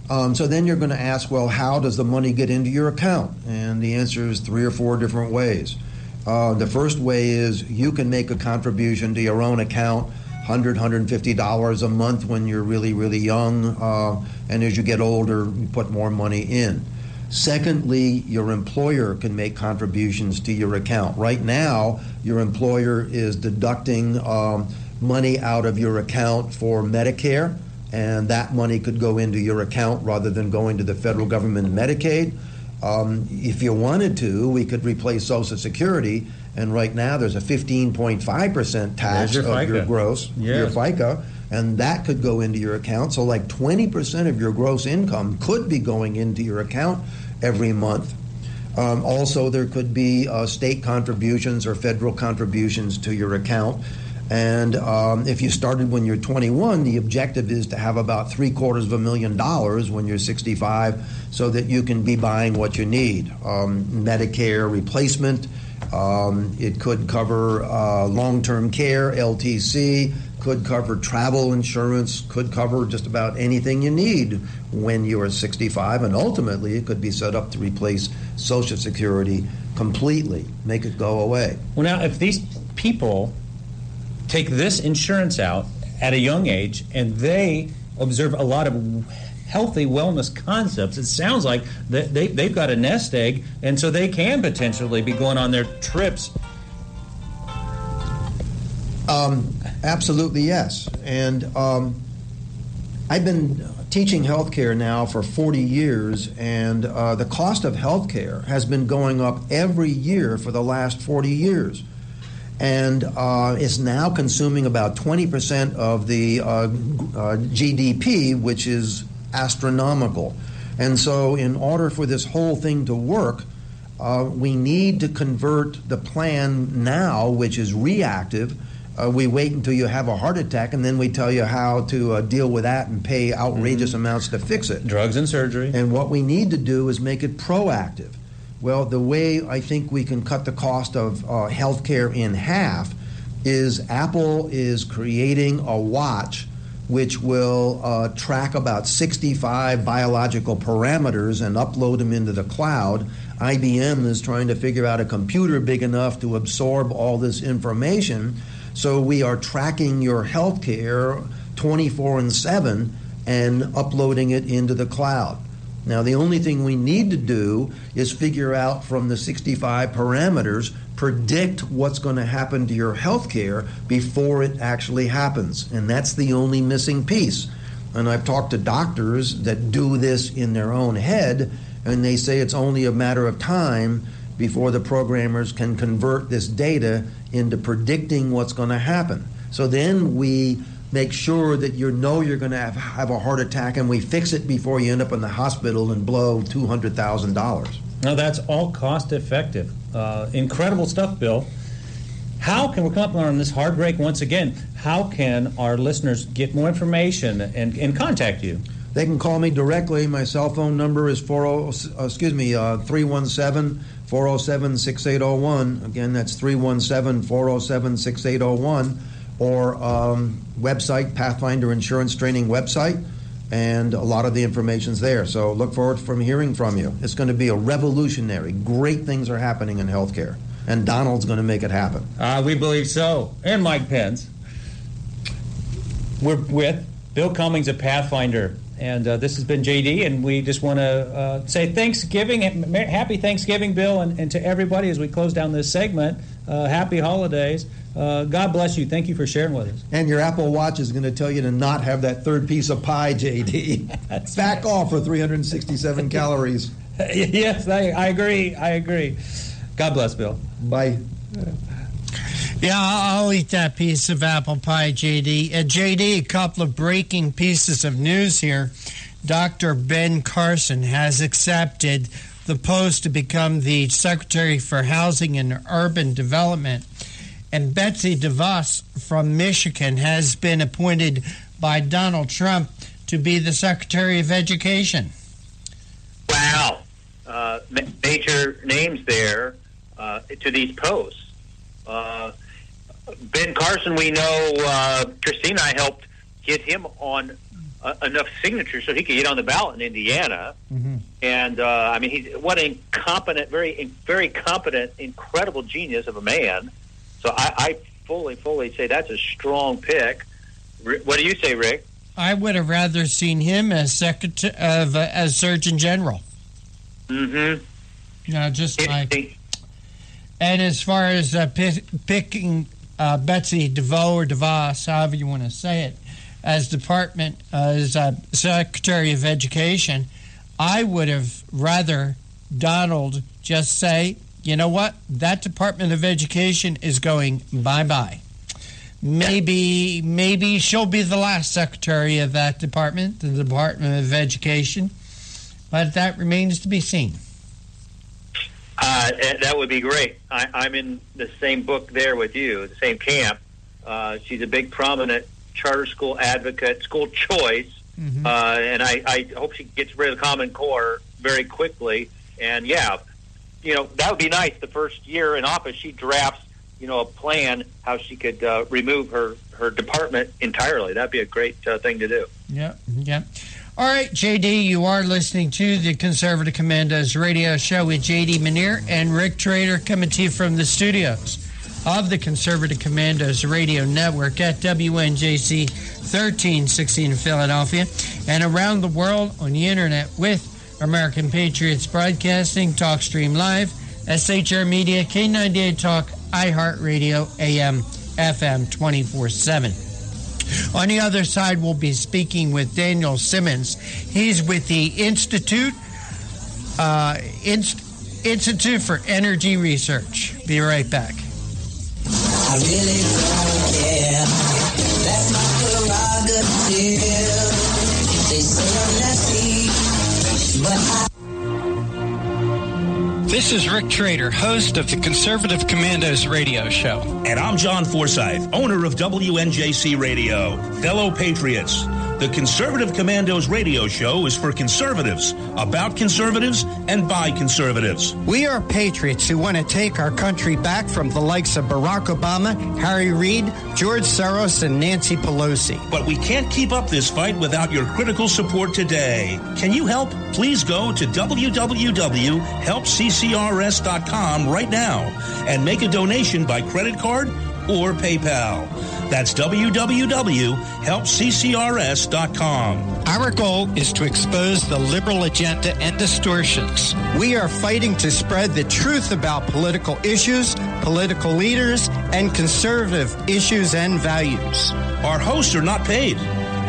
So then you're going to ask, well, how does the money get into your account? And the answer is 3 or 4 different ways. The first way is you can make a contribution to your own account, $100, $150 a month when you're really, really young, and as you get older, you put more money in. Secondly, your employer can make contributions to your account. Right now, your employer is deducting money out of your account for Medicare, and that money could go into your account rather than going to the federal government and Medicaid. If you wanted to, we could replace Social Security, and right now there's a 15.5% tax of your gross, your FICA, and that could go into your account. So like 20% of your gross income could be going into your account every month. Also, there could be state contributions or federal contributions to your account. And if you started when you're 21, the objective is to have about $750,000 when you're 65 so that you can be buying what you need. Medicare replacement, it could cover long-term care, LTC, could cover travel insurance, could cover just about anything you need when you are 65, and ultimately it could be set up to replace Social Security completely, make it go away. Well, now, if these people take this insurance out at a young age and they observe a lot of healthy wellness concepts, it sounds like they've got a nest egg, and so they can potentially be going on their trips. Absolutely, yes. And I've been teaching healthcare now for 40 years, and the cost of healthcare has been going up every year for the last 40 years. And is now consuming about 20% of the GDP, which is astronomical. And so in order for this whole thing to work, we need to convert the plan now, which is reactive. We wait until you have a heart attack, and then we tell you how to deal with that and pay outrageous amounts to fix it. Drugs and surgery. And what we need to do is make it proactive. Well, the way I think we can cut the cost of healthcare in half is Apple is creating a watch which will track about 65 biological parameters and upload them into the cloud. IBM is trying to figure out a computer big enough to absorb all this information. So we are tracking your healthcare 24/7 and uploading it into the cloud. Now, the only thing we need to do is figure out from the 65 parameters, predict what's going to happen to your health care before it actually happens. And that's the only missing piece. And I've talked to doctors that do this in their own head, and they say it's only a matter of time before the programmers can convert this data into predicting what's going to happen. So then we make sure that you know you're going to have a heart attack, and we fix it before you end up in the hospital and blow $200,000. Now, that's all cost effective. Incredible stuff, Bill. How can we come up on this hard break once again? How can our listeners get more information and contact you? They can call me directly. My cell phone number is 317-407-6801. Again, that's 317-407-6801. Or website, Pathfinder Insurance Training website, and a lot of the information's there. So look forward from hearing from you. It's going to be a revolutionary. Great things are happening in healthcare, and Donald's going to make it happen. We believe so. And Mike Pence. We're with Bill Cummings of Pathfinder, and this has been JD, and we just want to say Thanksgiving, happy Thanksgiving, Bill, and to everybody as we close down this segment. Happy holidays. God bless you. Thank you for sharing with us. And your Apple Watch is going to tell you to not have that third piece of pie, JD. Back off for 367 calories. Yes, I agree. I agree. God bless, Bill. Bye. Yeah, I'll eat that piece of apple pie, JD. JD, a couple of breaking pieces of news here. Dr. Ben Carson has accepted the post to become the Secretary for Housing and Urban Development. And Betsy DeVos from Michigan has been appointed by Donald Trump to be the Secretary of Education. Wow. major names there to these posts. Ben Carson, we know, Christine and I helped get him on enough signatures so he could get on the ballot in Indiana. Mm-hmm. And, I mean, he's what an incompetent, very competent, incredible genius of a man. So I fully say that's a strong pick. What do you say, Rick? I would have rather seen him as as Surgeon General. Mm-hmm. Just like. And as far as picking Betsy DeVos or DeVos, however you want to say it, as Secretary of Education, I would have rather Donald just say, you know what, that Department of Education is going bye-bye. Maybe she'll be the last secretary of that department, the Department of Education, but that remains to be seen. That would be great. I'm in the same book there with you, the same camp. She's a big, prominent charter school advocate, school choice, and I hope she gets rid of the Common Core very quickly. And, yeah, that would be nice. The first year in office, she drafts, a plan how she could remove her department entirely. That'd be a great thing to do. Yeah. All right, J.D., you are listening to the Conservative Commandos radio show with J.D. Manier and Rick Trader, coming to you from the studios of the Conservative Commandos radio network at WNJC 1360 in Philadelphia and around the world on the internet with American Patriots Broadcasting, TalkStream Live, SHR Media, K98 Talk, iHeartRadio, AM, FM 24/7. On the other side, we'll be speaking with Daniel Simmons. He's with the Institute for Energy Research. Be right back. I really don't care. That's my prerogative. They say I'm nasty, but This is Rick Trader, host of the Conservative Commandos radio show. And I'm John Forsyth, owner of WNJC Radio. Fellow patriots, the Conservative Commandos radio show is for conservatives, about conservatives, and by conservatives. We are patriots who want to take our country back from the likes of Barack Obama, Harry Reid, George Soros, and Nancy Pelosi. But we can't keep up this fight without your critical support today. Can you help? Please go to www.helpccrs.com right now and make a donation by credit card or PayPal. That's www.helpccrs.com. Our goal is to expose the liberal agenda and distortions. We are fighting to spread the truth about political issues, political leaders, and conservative issues and values. Our hosts are not paid.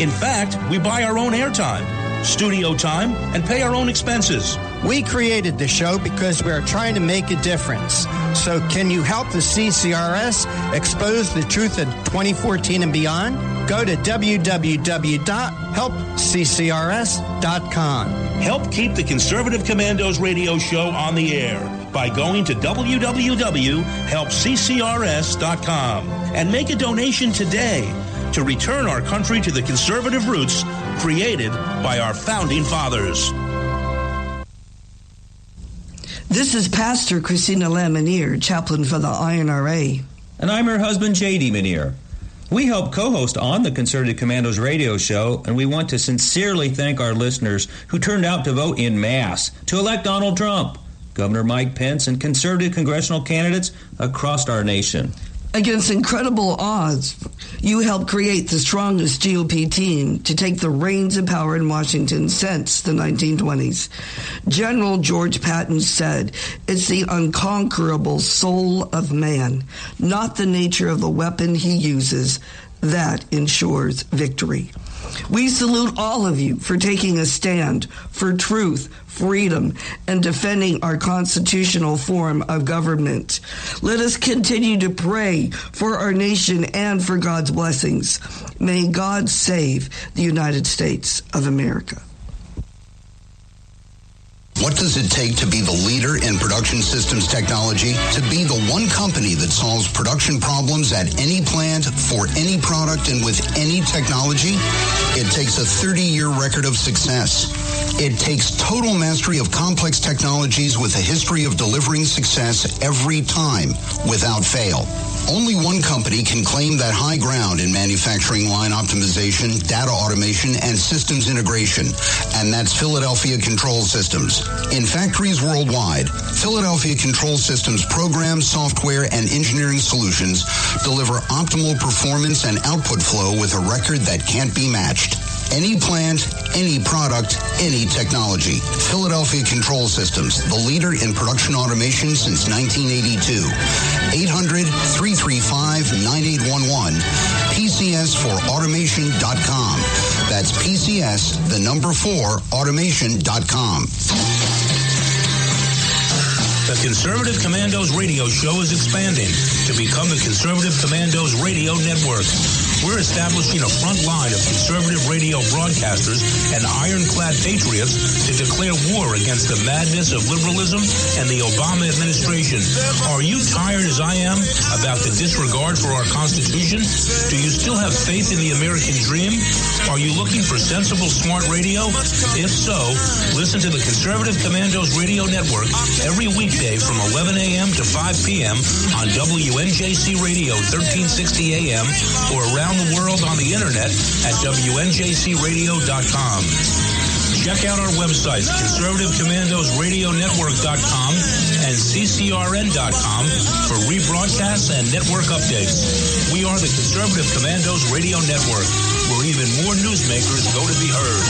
In fact, we buy our own airtime, studio time, and pay our own expenses. We created the show because we are trying to make a difference. So can you help the CCRS expose the truth in 2014 and beyond? Go to www.helpccrs.com. Help keep the Conservative Commandos radio show on the air by going to www.helpccrs.com and make a donation today to return our country to the conservative roots created by our founding fathers. This is Pastor Christina Lamanier, chaplain for the INRA. And I'm her husband, J.D. Manier. We help co-host on the Conservative Commandos radio show, and we want to sincerely thank our listeners who turned out to vote en masse to elect Donald Trump, Governor Mike Pence, and conservative congressional candidates across our nation. Against incredible odds, you helped create the strongest GOP team to take the reins of power in Washington since the 1920s. General George Patton said, "It's the unconquerable soul of man, not the nature of the weapon he uses, that ensures victory." We salute all of you for taking a stand for truth, freedom, and defending our constitutional form of government. Let us continue to pray for our nation and for God's blessings. May God save the United States of America. What does it take to be the leader in production systems technology? To be the one company that solves production problems at any plant, for any product, and with any technology? It takes a 30-year record of success. It takes total mastery of complex technologies with a history of delivering success every time without fail. Only one company can claim that high ground in manufacturing line optimization, data automation, and systems integration, and that's Philadelphia Control Systems. In factories worldwide, Philadelphia Control Systems programs, software, and engineering solutions deliver optimal performance and output flow with a record that can't be matched. Any plant, any product, any technology. Philadelphia Control Systems, the leader in production automation since 1982. 800-335-9811. PCS4automation.com. That's PCS, the number 4, automation.com. The Conservative Commandos radio show is expanding to become the Conservative Commandos radio network. We're establishing a front line of conservative radio broadcasters and ironclad patriots to declare war against the madness of liberalism and the Obama administration. Are you tired, as I am, about the disregard for our Constitution? Do you still have faith in the American dream? Are you looking for sensible, smart radio? If so, listen to the Conservative Commandos radio network every weekday from 11 a.m. to 5 p.m. on WNJC Radio 1360 a.m. or around the world on the internet at WNJCradio.com. Check out our websites, ConservativeCommandosRadioNetwork.com and CCRN.com for rebroadcasts and network updates. We are the Conservative Commandos Radio Network, where even more newsmakers go to be heard.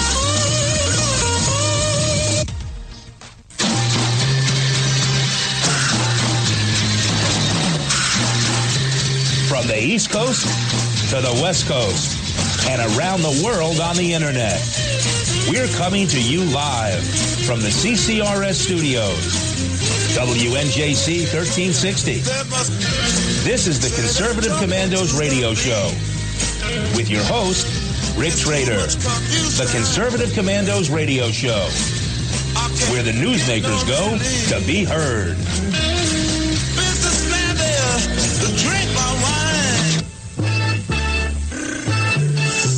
From the East Coast to the West Coast and around the world on the internet. We're coming to you live from the CCRS studios. WNJC 1360. This is the Conservative Commandos radio show with your host, Rick Trader. The Conservative Commandos radio show, where the newsmakers go to be heard.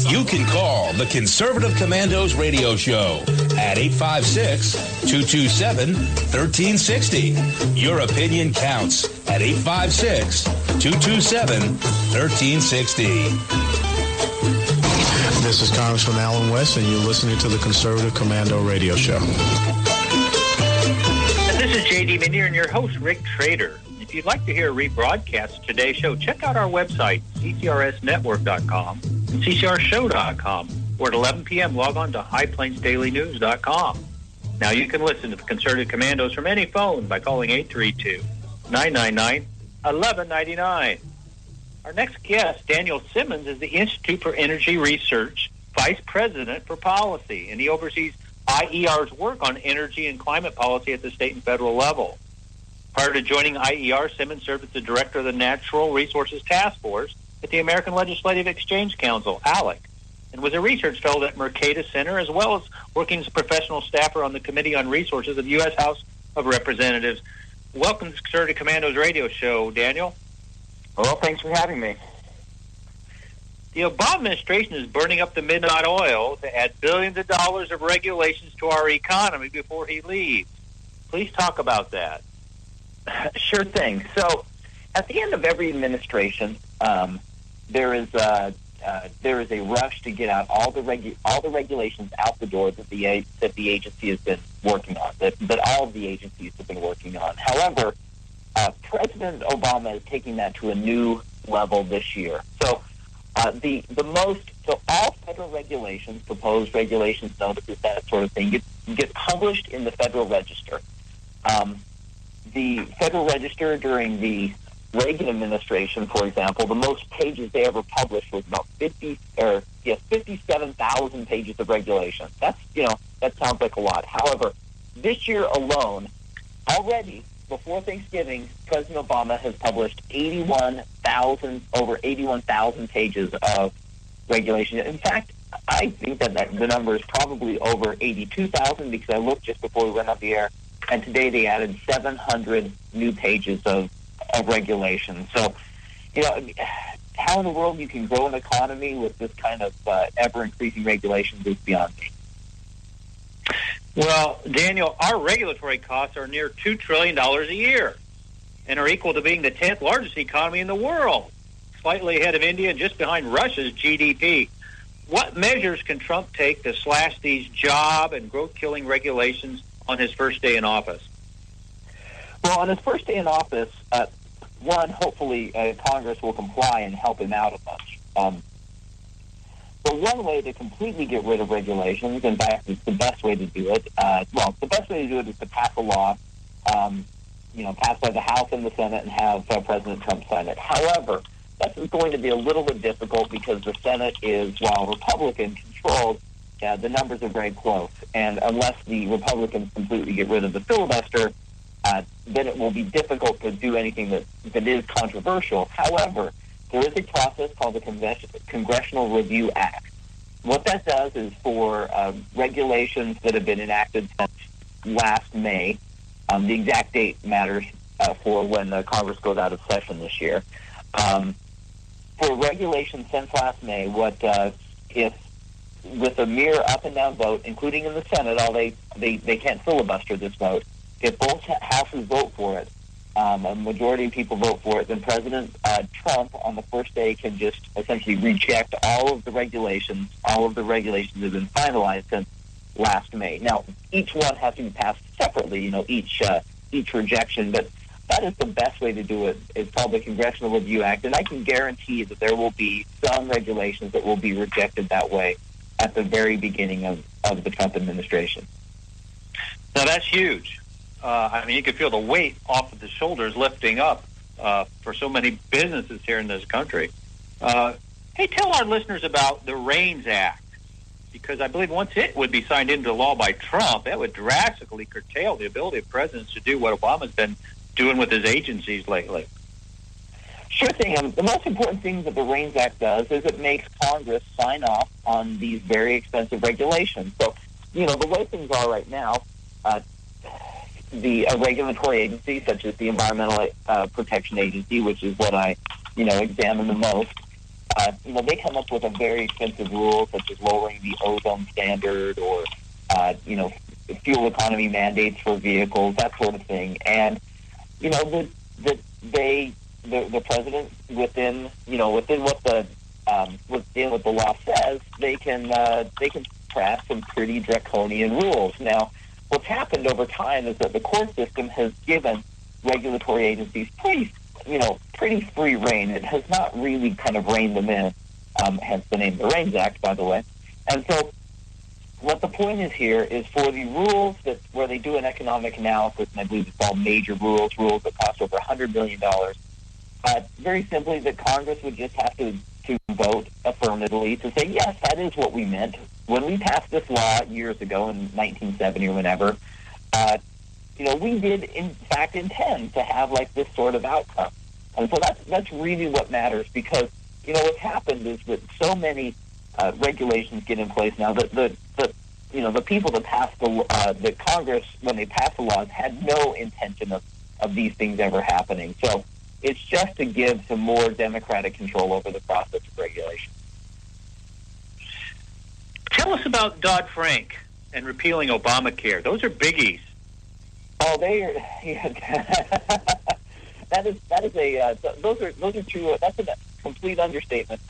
You can call the Conservative Commandos radio show at 856-227-1360. Your opinion counts at 856-227-1360. This is Congressman Alan West, and you're listening to the Conservative Commando radio show. And this is J.D. Minier and your host, Rick Trader. If you'd like to hear a rebroadcast of today's show, check out our website, ccrsnetwork.com. CCRshow.com, or at 11 p.m. log on to highplainsdailynews.com. Now you can listen to the Conservative Commandos from any phone by calling 832-999-1199. Our next guest, Daniel Simmons, is the Institute for Energy Research Vice President for Policy, and he oversees IER's work on energy and climate policy at the state and federal level. Prior to joining IER, Simmons served as the Director of the Natural Resources Task Force at the American Legislative Exchange Council, ALEC, and was a research fellow at Mercatus Center, as well as working as a professional staffer on the Committee on Resources of the U.S. House of Representatives. Welcome to the Conservative Commandos radio show, Daniel. Well, thanks for having me. The Obama administration is burning up the midnight oil to add billions of dollars of regulations to our economy before he leaves. Please talk about that. Sure thing. So, at the end of every administration, there is a rush to get out all the regulations out the door that the agency has been working on, that all of the agencies have been working on. However, President Obama is taking that to a new level this year. So, all federal regulations, proposed regulations, notices, that sort of thing, get published in the Federal Register. The Federal Register during the Reagan administration, for example, the most pages they ever published was about 57,000 pages of regulation. That sounds like a lot. However, this year alone, already before Thanksgiving, President Obama has published over 81,000 pages of regulation. In fact, I think that the number is probably over 82,000 because I looked just before we went on the air, and today they added 700 new pages of regulation. So, how in the world you can grow an economy with this kind of ever-increasing regulations is beyond me. Well, Daniel, our regulatory costs are near $2 trillion a year and are equal to being the 10th largest economy in the world, slightly ahead of India and just behind Russia's GDP. What measures can Trump take to slash these job and growth-killing regulations on his first day in office? Well, on his first day in office, one, hopefully Congress will comply and help him out a bunch. But one way to completely get rid of regulations, in fact, it's the best way to do it. The best way to do it is to pass a law, passed by the House and the Senate, and have President Trump sign it. However, that's going to be a little bit difficult because the Senate is, while Republican-controlled, the numbers are very close. And unless the Republicans completely get rid of the filibuster, then it will be difficult to do anything that is controversial. However, there is a process called the Congressional Review Act. What that does is for regulations that have been enacted since last May, the exact date matters for when Congress goes out of session this year. For regulations since last May, if with a mere up and down vote, including in the Senate, they can't filibuster this vote. If both houses vote for it, a majority of people vote for it, then President Trump on the first day can just essentially reject all of the regulations. All of the regulations have been finalized since last May. Now, each one has to be passed separately, each rejection, but that is the best way to do it. It's called the Congressional Review Act, and I can guarantee that there will be some regulations that will be rejected that way at the very beginning of the Trump administration. Now, that's huge. You can feel the weight off of the shoulders lifting up for so many businesses here in this country. Hey, tell our listeners about the REINS Act, because I believe once it would be signed into law by Trump, that would drastically curtail the ability of presidents to do what Obama's been doing with his agencies lately. Sure thing. The most important thing that the REINS Act does is it makes Congress sign off on these very expensive regulations. So, the way things are right now, the regulatory agency, such as the Environmental Protection Agency, which is what I, examine the most, they come up with a very expensive rule, such as lowering the ozone standard or, fuel economy mandates for vehicles, that sort of thing. And, the president within what the law says, they can pass some pretty draconian rules. Now, what's happened over time is that the court system has given regulatory agencies pretty free rein. It has not really kind of reined them in, hence the name of the REINS Act, by the way. And so what the point is here is for the rules where they do an economic analysis, and I believe it's all major rules that cost over $100 million, very simply that Congress would just have to vote affirmatively to say, yes, that is what we meant. When we passed this law years ago in 1970 or whenever, we did in fact intend to have like this sort of outcome. And so that's really what matters, because, what's happened is that so many regulations get in place now that the people that passed the Congress, when they passed the laws, had no intention of these things ever happening. So it's just to give some more democratic control over the process of regulation. Tell us about Dodd-Frank and repealing Obamacare. Those are biggies. Oh, they are. Yeah, those are true. That's a complete understatement.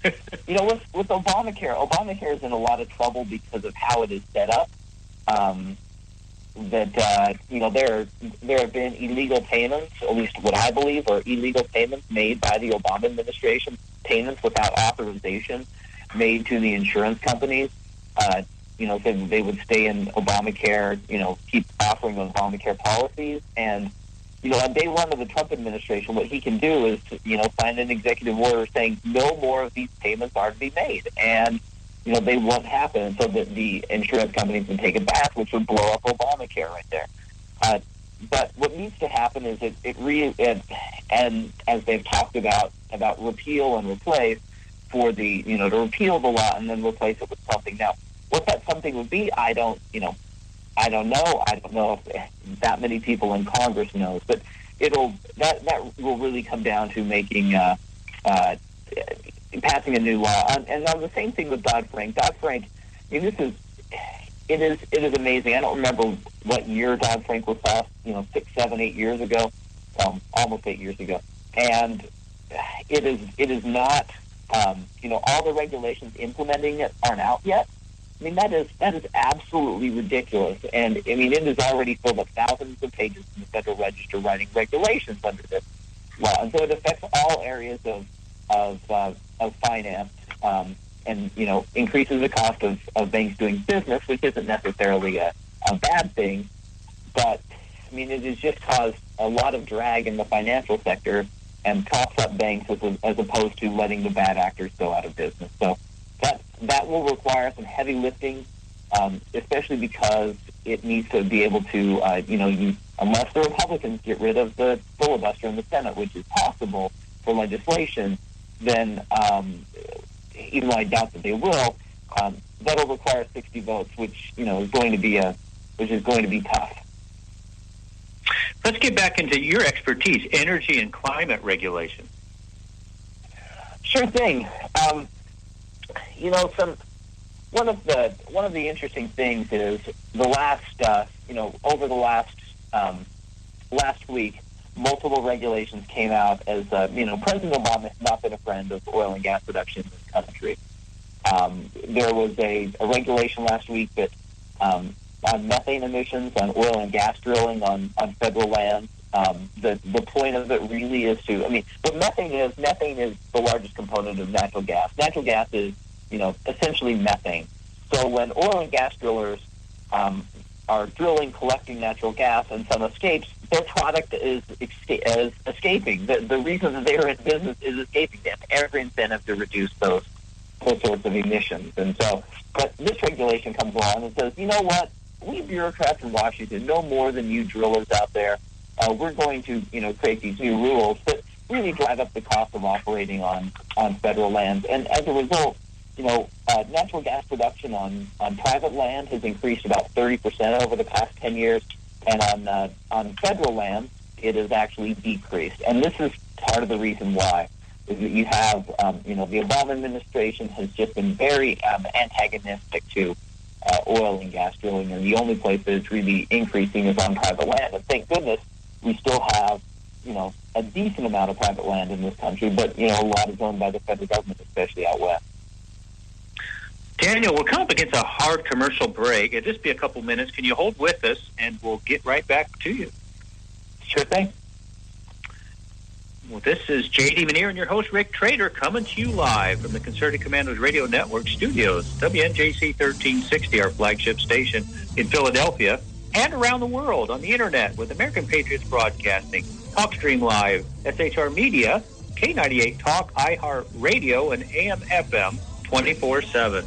With Obamacare is in a lot of trouble because of how it is set up. There have been illegal payments, at least what I believe are illegal payments made by the Obama administration, payments without authorization made to the insurance companies. So they would stay in Obamacare, keep offering Obamacare policies. And, on day one of the Trump administration, what he can do is, sign an executive order saying no more of these payments are to be made. And, they won't happen, so that the insurance companies can take it back, which would blow up Obamacare right there. But what needs to happen is and as they've talked about repeal and replace, for the, to repeal the law and then replace it with something. Now, what that something would be, I don't know. I don't know if that many people in Congress knows, but that will really come down to making passing a new law. And now the same thing with Dodd-Frank. Dodd-Frank, it's it is amazing. I don't remember what year Dodd-Frank was passed, 6, 7, 8 years ago, almost 8 years ago. And it is not, all the regulations implementing it aren't out yet. I mean, that is absolutely ridiculous. And, I mean, it has already filled up thousands of pages in the Federal Register writing regulations under this law. And so it affects all areas of finance, and, increases the cost of banks doing business, which isn't necessarily a bad thing. But, I mean, it has just caused a lot of drag in the financial sector and props up banks as opposed to letting the bad actors go out of business. So that will require some heavy lifting, especially because it needs to be able to, unless the Republicans get rid of the filibuster in the Senate, which is possible for legislation, then, even though I doubt that they will, that'll require 60 votes, which is going to be tough. Let's get back into your expertise, energy and climate regulation. Sure thing. One of the interesting things is the over the last week, multiple regulations came out as President Obama has not been a friend of oil and gas production in this country. There was a regulation last week that on methane emissions, on oil and gas drilling on federal land. The point of it really is what methane is the largest component of natural gas. Natural gas is, essentially methane. So when oil and gas drillers are drilling, collecting natural gas, and some escapes, their product is escaping. The reason that they're in business is escaping. They have every incentive to reduce those sorts of emissions. And so, but this regulation comes along and says, you know what? We bureaucrats in Washington know more than you drillers out there. We're going to, create these new rules that really drive up the cost of operating on federal lands. And as a result, natural gas production on private land has increased about 30% over the past 10 years, and on federal land, it has actually decreased. And this is part of the reason why is that you have, the Obama administration has just been very antagonistic to oil and gas drilling, and the only place that it's really increasing is on private land. And thank goodness we still have, a decent amount of private land in this country, but, a lot is owned by the federal government, especially out west. Daniel, we're coming up against a hard commercial break. It'll just be a couple minutes. Can you hold with us, and we'll get right back to you? Sure thing. Well, this is J.D. Manier and your host, Rick Trader, coming to you live from the Concerted Commandos Radio Network studios, WNJC 1360, our flagship station in Philadelphia, and around the world on the Internet with American Patriots Broadcasting, TalkStream Live, SHR Media, K98 Talk, iHeart Radio, and AM/FM 24/7.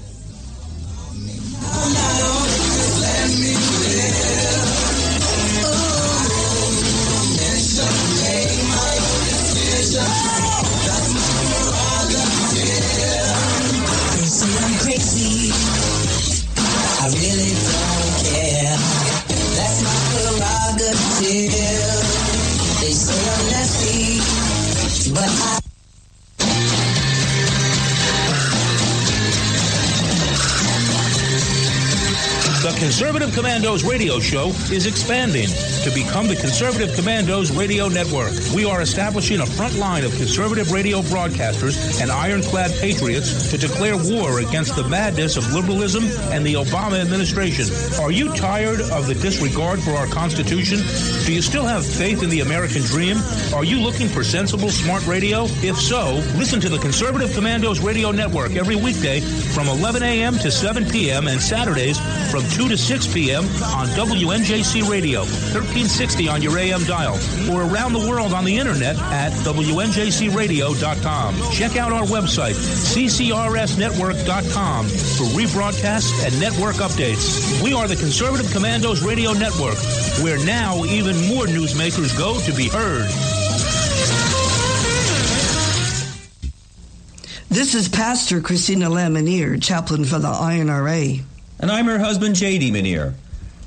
They say I'm crazy, I really don't care. That's my prerogative. They say I'm nasty, but I The Conservative Commandos radio show is expanding to become the Conservative Commandos radio network. We are establishing a front line of conservative radio broadcasters and ironclad patriots to declare war against the madness of liberalism and the Obama administration. Are you tired of the disregard for our Constitution? Do you still have faith in the American dream? Are you looking for sensible, smart radio? If so, listen to the Conservative Commandos radio network every weekday from 11 a.m. to 7 p.m. and Saturdays from 2 to 6 p.m. on WNJC Radio, 1360 on your AM dial, or around the world on the Internet at WNJCradio.com. Check out our website, ccrsnetwork.com, for rebroadcasts and network updates. We are the Conservative Commandos Radio Network, where now even more newsmakers go to be heard. This is Pastor Christina Lamanier, chaplain for the INRA. And I'm her husband, J.D. Manier.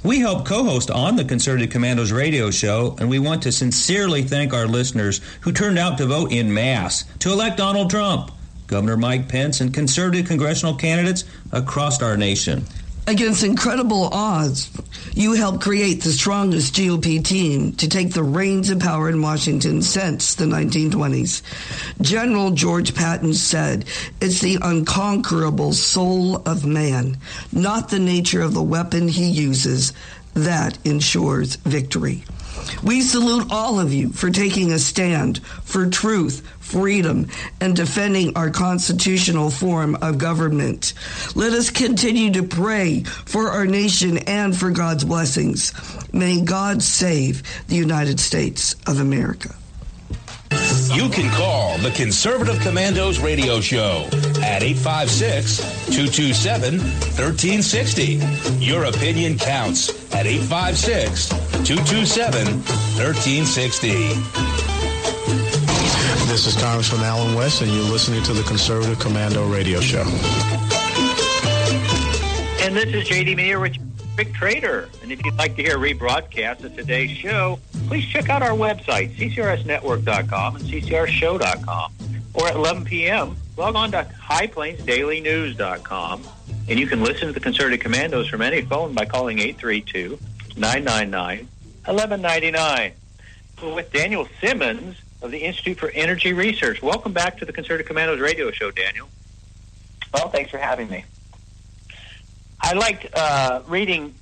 We help co-host on the Concerted Commandos radio show, and we want to sincerely thank our listeners who turned out to vote in mass to elect Donald Trump, Governor Mike Pence, and conservative congressional candidates across our nation. Against incredible odds, you helped create the strongest GOP team to take the reins of power in Washington since the 1920s. General George Patton said, "It's the unconquerable soul of man, not the nature of the weapon he uses, that ensures victory." We salute all of you for taking a stand for truth, freedom, and defending our constitutional form of government. Let us continue to pray for our nation and for God's blessings. May God save the United States of America. You can call the Conservative Commandos radio show at 856-227-1360. Your opinion counts at 856-227-1360. This is Congressman Alan West, and you're listening to the Conservative Commando radio show. And this is J.D. Menear with Big Trader. And if you'd like to hear a rebroadcast of today's show, please check out our website, ccrsnetwork.com and ccrshow.com. Or at 11 p.m., log on to highplainsdailynews.com. And you can listen to the Conservative Commandos from any phone by calling 832-999-1199. We're with Daniel Simmons of the Institute for Energy Research. Welcome back to the Conservative Commandos radio show, Daniel. Well, thanks for having me. I liked reading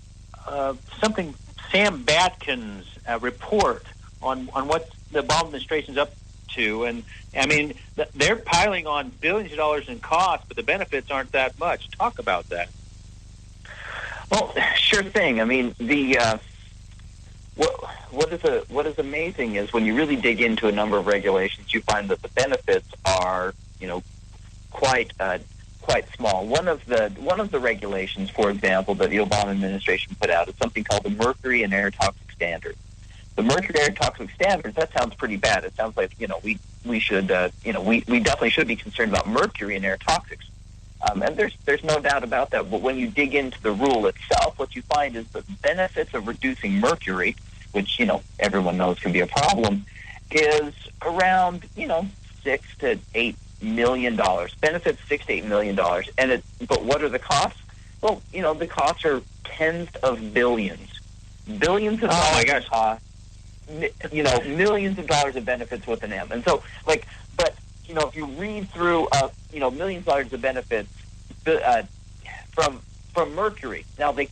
something Sam Batkin's report on what the Obama administration's up to. And, I mean, they're piling on billions of dollars in costs, but the benefits aren't that much. Talk about that. Well, sure thing. I mean, what is amazing is when you really dig into a number of regulations, you find that the benefits are, quite small. One of the regulations, for example, that the Obama administration put out is something called the Mercury and Air Toxic Standard. The Mercury Air Toxic Standards, that sounds pretty bad. It sounds like, we should, we definitely should be concerned about mercury and air toxics. And there's no doubt about that. But when you dig into the rule itself, what you find is the benefits of reducing mercury, which, everyone knows can be a problem, is around, $6 to $8 million. Benefits $6 to $8 million. But what are the costs? Well, the costs are tens of billions. Billions of dollars. Oh my gosh. Cost, millions of dollars of benefits with an M. And so, but if you read through, millions of dollars of benefits from mercury. Now they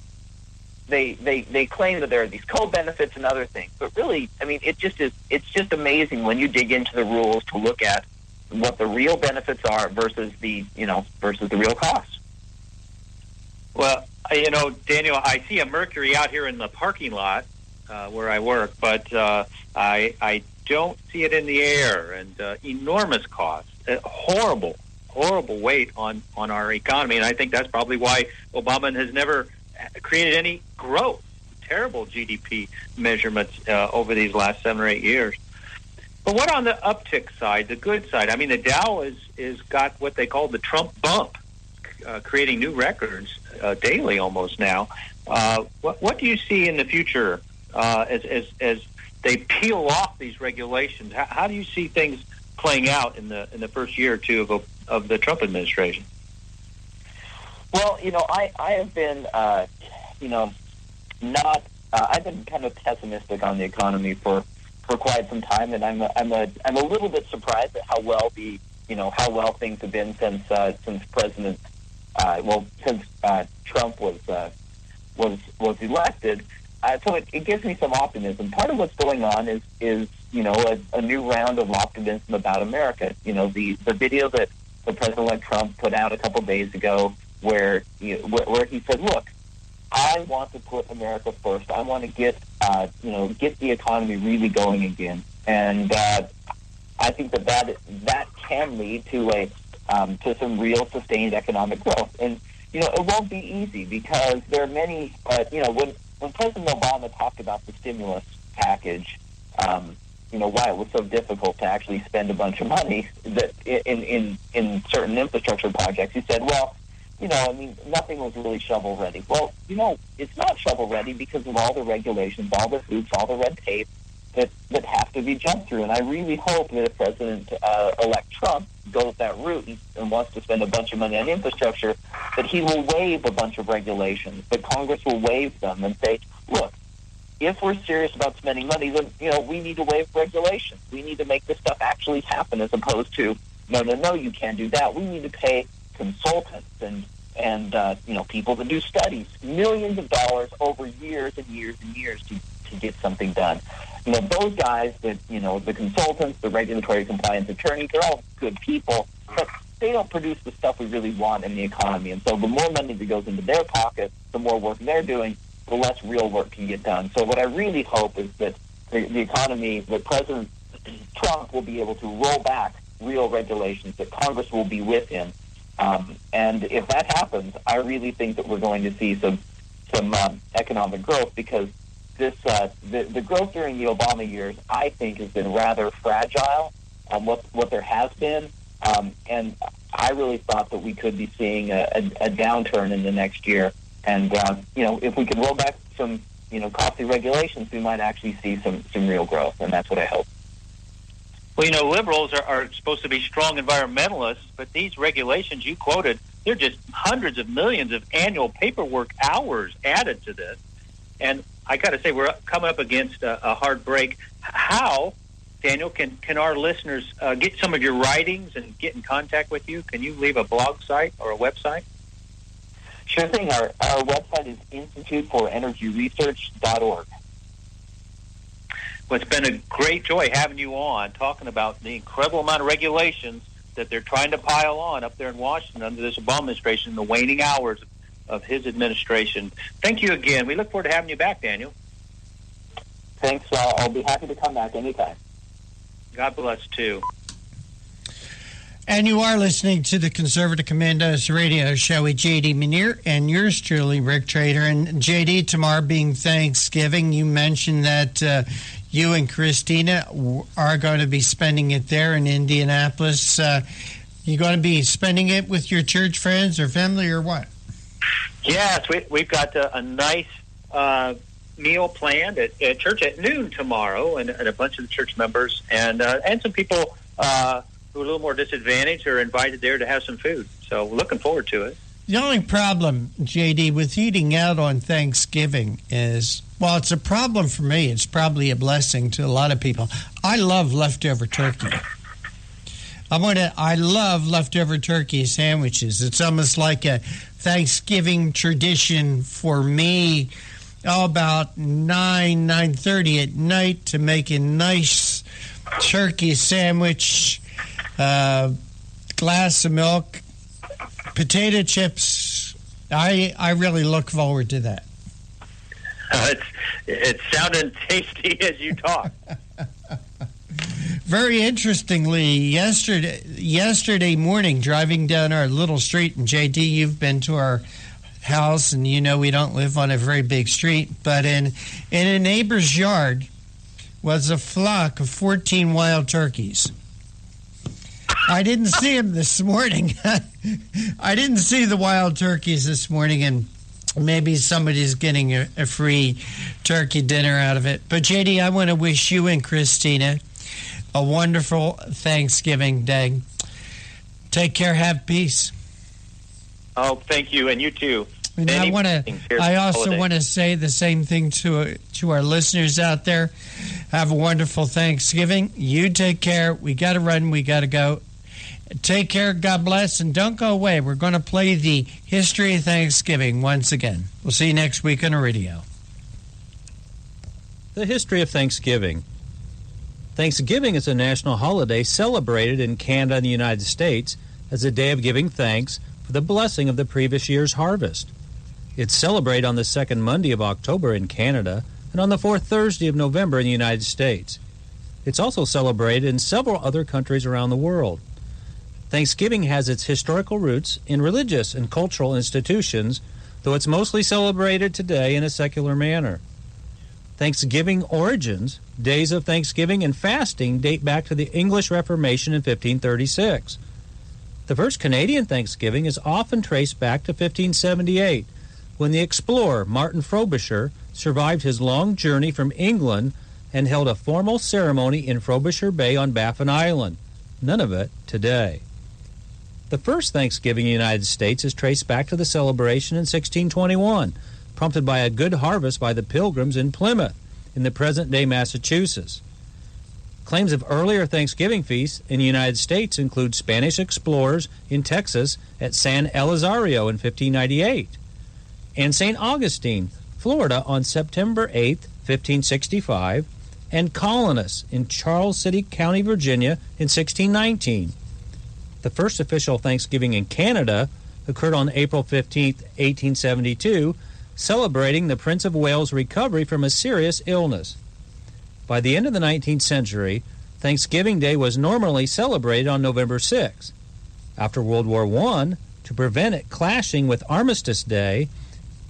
claim that there are these co-benefits and other things, but really, I mean, it's just amazing when you dig into the rules to look at what the real benefits are versus the real costs. Well, Daniel, I see a Mercury out here in the parking lot where I work, but I don't see it in the air, and enormous costs, horrible weight on our economy, and I think that's probably why Obama has never created any growth. Terrible GDP measurements over these last 7 or 8 years. But what on the uptick side, the good side? I mean, the Dow is got what they call the Trump bump, creating new records daily almost now. What do you see in the future as they peel off these regulations? How do you see things playing out in the first year or two of the Trump administration? Well, I have been, I've been kind of pessimistic on the economy for quite some time, and I'm a little bit surprised at how well things have been since President since Trump was elected. So it gives me some optimism. Part of what's going on is a new round of optimism about America. The video that President-elect Trump put out a couple days ago, where he said, "Look, I want to put America first. I want to get the economy really going again." And I think that can lead to some real sustained economic growth. And it won't be easy because there are many. When President Obama talked about the stimulus package, why it was so difficult to actually spend a bunch of money that in certain infrastructure projects, he said, "Well, nothing was really shovel ready." Well, it's not shovel ready because of all the regulations, all the hoops, all the red tape, that have to be jumped through. And I really hope that if President-elect Trump goes that route and wants to spend a bunch of money on infrastructure, that he will waive a bunch of regulations, that Congress will waive them and say, look, if we're serious about spending money, then, we need to waive regulations. We need to make this stuff actually happen, as opposed to, no, you can't do that. We need to pay consultants and people that do studies, millions of dollars over years and years and years to get something done. Those guys that, the consultants, the regulatory compliance attorneys, they're all good people, but they don't produce the stuff we really want in the economy. And so the more money that goes into their pocket, the more work they're doing, the less real work can get done. So what I really hope is that the economy, that President Trump will be able to roll back real regulations, that Congress will be with him. And if that happens, I really think that we're going to see some economic growth, because the growth during the Obama years, I think, has been rather fragile on what there has been. And I really thought that we could be seeing a downturn in the next year. And, if we could roll back some, costly regulations, we might actually see some real growth. And that's what I hope. Well, liberals are supposed to be strong environmentalists, but these regulations you quoted, they're just hundreds of millions of annual paperwork hours added to this. And I got to say, we're coming up against a hard break. How, Daniel, can our listeners get some of your writings and get in contact with you? Can you leave a blog site or a website? Sure thing. Our website is instituteforenergyresearch.org. Well, it's been a great joy having you on, talking about the incredible amount of regulations that they're trying to pile on up there in Washington under this Obama administration, the waning hours of his administration. Thank you again. We look forward to having you back, Daniel. Thanks. I'll be happy to come back anytime. God bless, too. And you are listening to the Conservative Commandos radio show with J.D. Manier and yours truly, Rick Trader. And J.D., tomorrow being Thanksgiving, you mentioned that you and Christina are going to be spending it there in Indianapolis. You going to be spending it with your church friends or family or what? Yes, we've got a nice meal planned at church at noon tomorrow, and a bunch of the church members and some people who are a little more disadvantaged are invited there to have some food. So we're looking forward to it. The only problem, J.D., with eating out on Thanksgiving is, well, it's a problem for me. It's probably a blessing to a lot of people. I love leftover turkey. I love leftover turkey sandwiches. It's almost like a Thanksgiving tradition for me. About 9:30 at night to make a nice turkey sandwich, glass of milk, potato chips. I really look forward to that. It's sounding tasty as you talk. Very interestingly, yesterday morning, driving down our little street, and JD, you've been to our house, and you know we don't live on a very big street, but in a neighbor's yard was a flock of 14 wild turkeys. I didn't see them this morning. I didn't see the wild turkeys this morning, and maybe somebody's getting a free turkey dinner out of it. But, JD, I want to wish you and Christina a wonderful Thanksgiving day. Take care. Have peace. Oh, thank you, and you too. And I also want to say the same thing to our listeners out there. Have a wonderful Thanksgiving. You take care. We got to run. We got to go. Take care. God bless. And don't go away. We're going to play the history of Thanksgiving once again. We'll see you next week on the radio. The history of Thanksgiving. Thanksgiving is a national holiday celebrated in Canada and the United States as a day of giving thanks for the blessing of the previous year's harvest. It's celebrated on the second Monday of October in Canada and on the fourth Thursday of November in the United States. It's also celebrated in several other countries around the world. Thanksgiving has its historical roots in religious and cultural institutions, though it's mostly celebrated today in a secular manner. Thanksgiving origins, days of Thanksgiving and fasting, date back to the English Reformation in 1536. The first Canadian Thanksgiving is often traced back to 1578, when the explorer Martin Frobisher survived his long journey from England and held a formal ceremony in Frobisher Bay on Baffin Island. None of it today. The first Thanksgiving in the United States is traced back to the celebration in 1621, prompted by a good harvest by the Pilgrims in Plymouth, in the present-day Massachusetts. Claims of earlier Thanksgiving feasts in the United States include Spanish explorers in Texas at San Elizario in 1598, and St. Augustine, Florida on September 8, 1565, and colonists in Charles City County, Virginia in 1619. The first official Thanksgiving in Canada occurred on April 15, 1872, celebrating the Prince of Wales' recovery from a serious illness. By the end of the 19th century, Thanksgiving Day was normally celebrated on November 6. After World War I, to prevent it clashing with Armistice Day,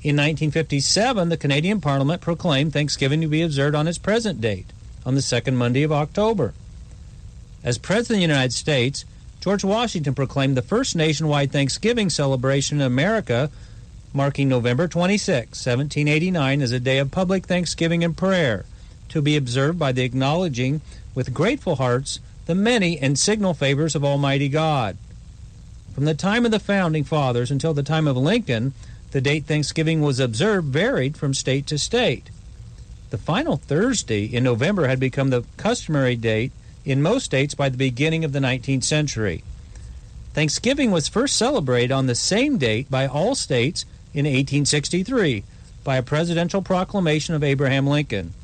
in 1957 the Canadian Parliament proclaimed Thanksgiving to be observed on its present date, on the second Monday of October. As President of the United States, George Washington proclaimed the first nationwide Thanksgiving celebration in America, marking November 26, 1789, as a day of public thanksgiving and prayer, to be observed by the acknowledging with grateful hearts the many and signal favors of Almighty God. From the time of the Founding Fathers until the time of Lincoln, the date Thanksgiving was observed varied from state to state. The final Thursday in November had become the customary date in most states by the beginning of the 19th century. Thanksgiving was first celebrated on the same date by all states in 1863 by a presidential proclamation of Abraham Lincoln.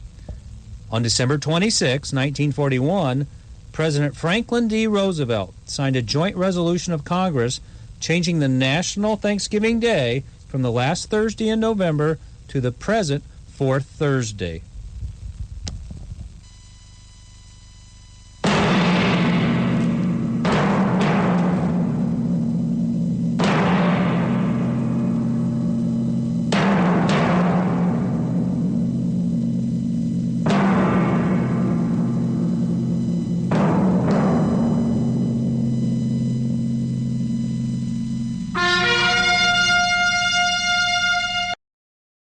On December 26, 1941, President Franklin D. Roosevelt signed a joint resolution of Congress changing the National Thanksgiving Day from the last Thursday in November to the present fourth Thursday.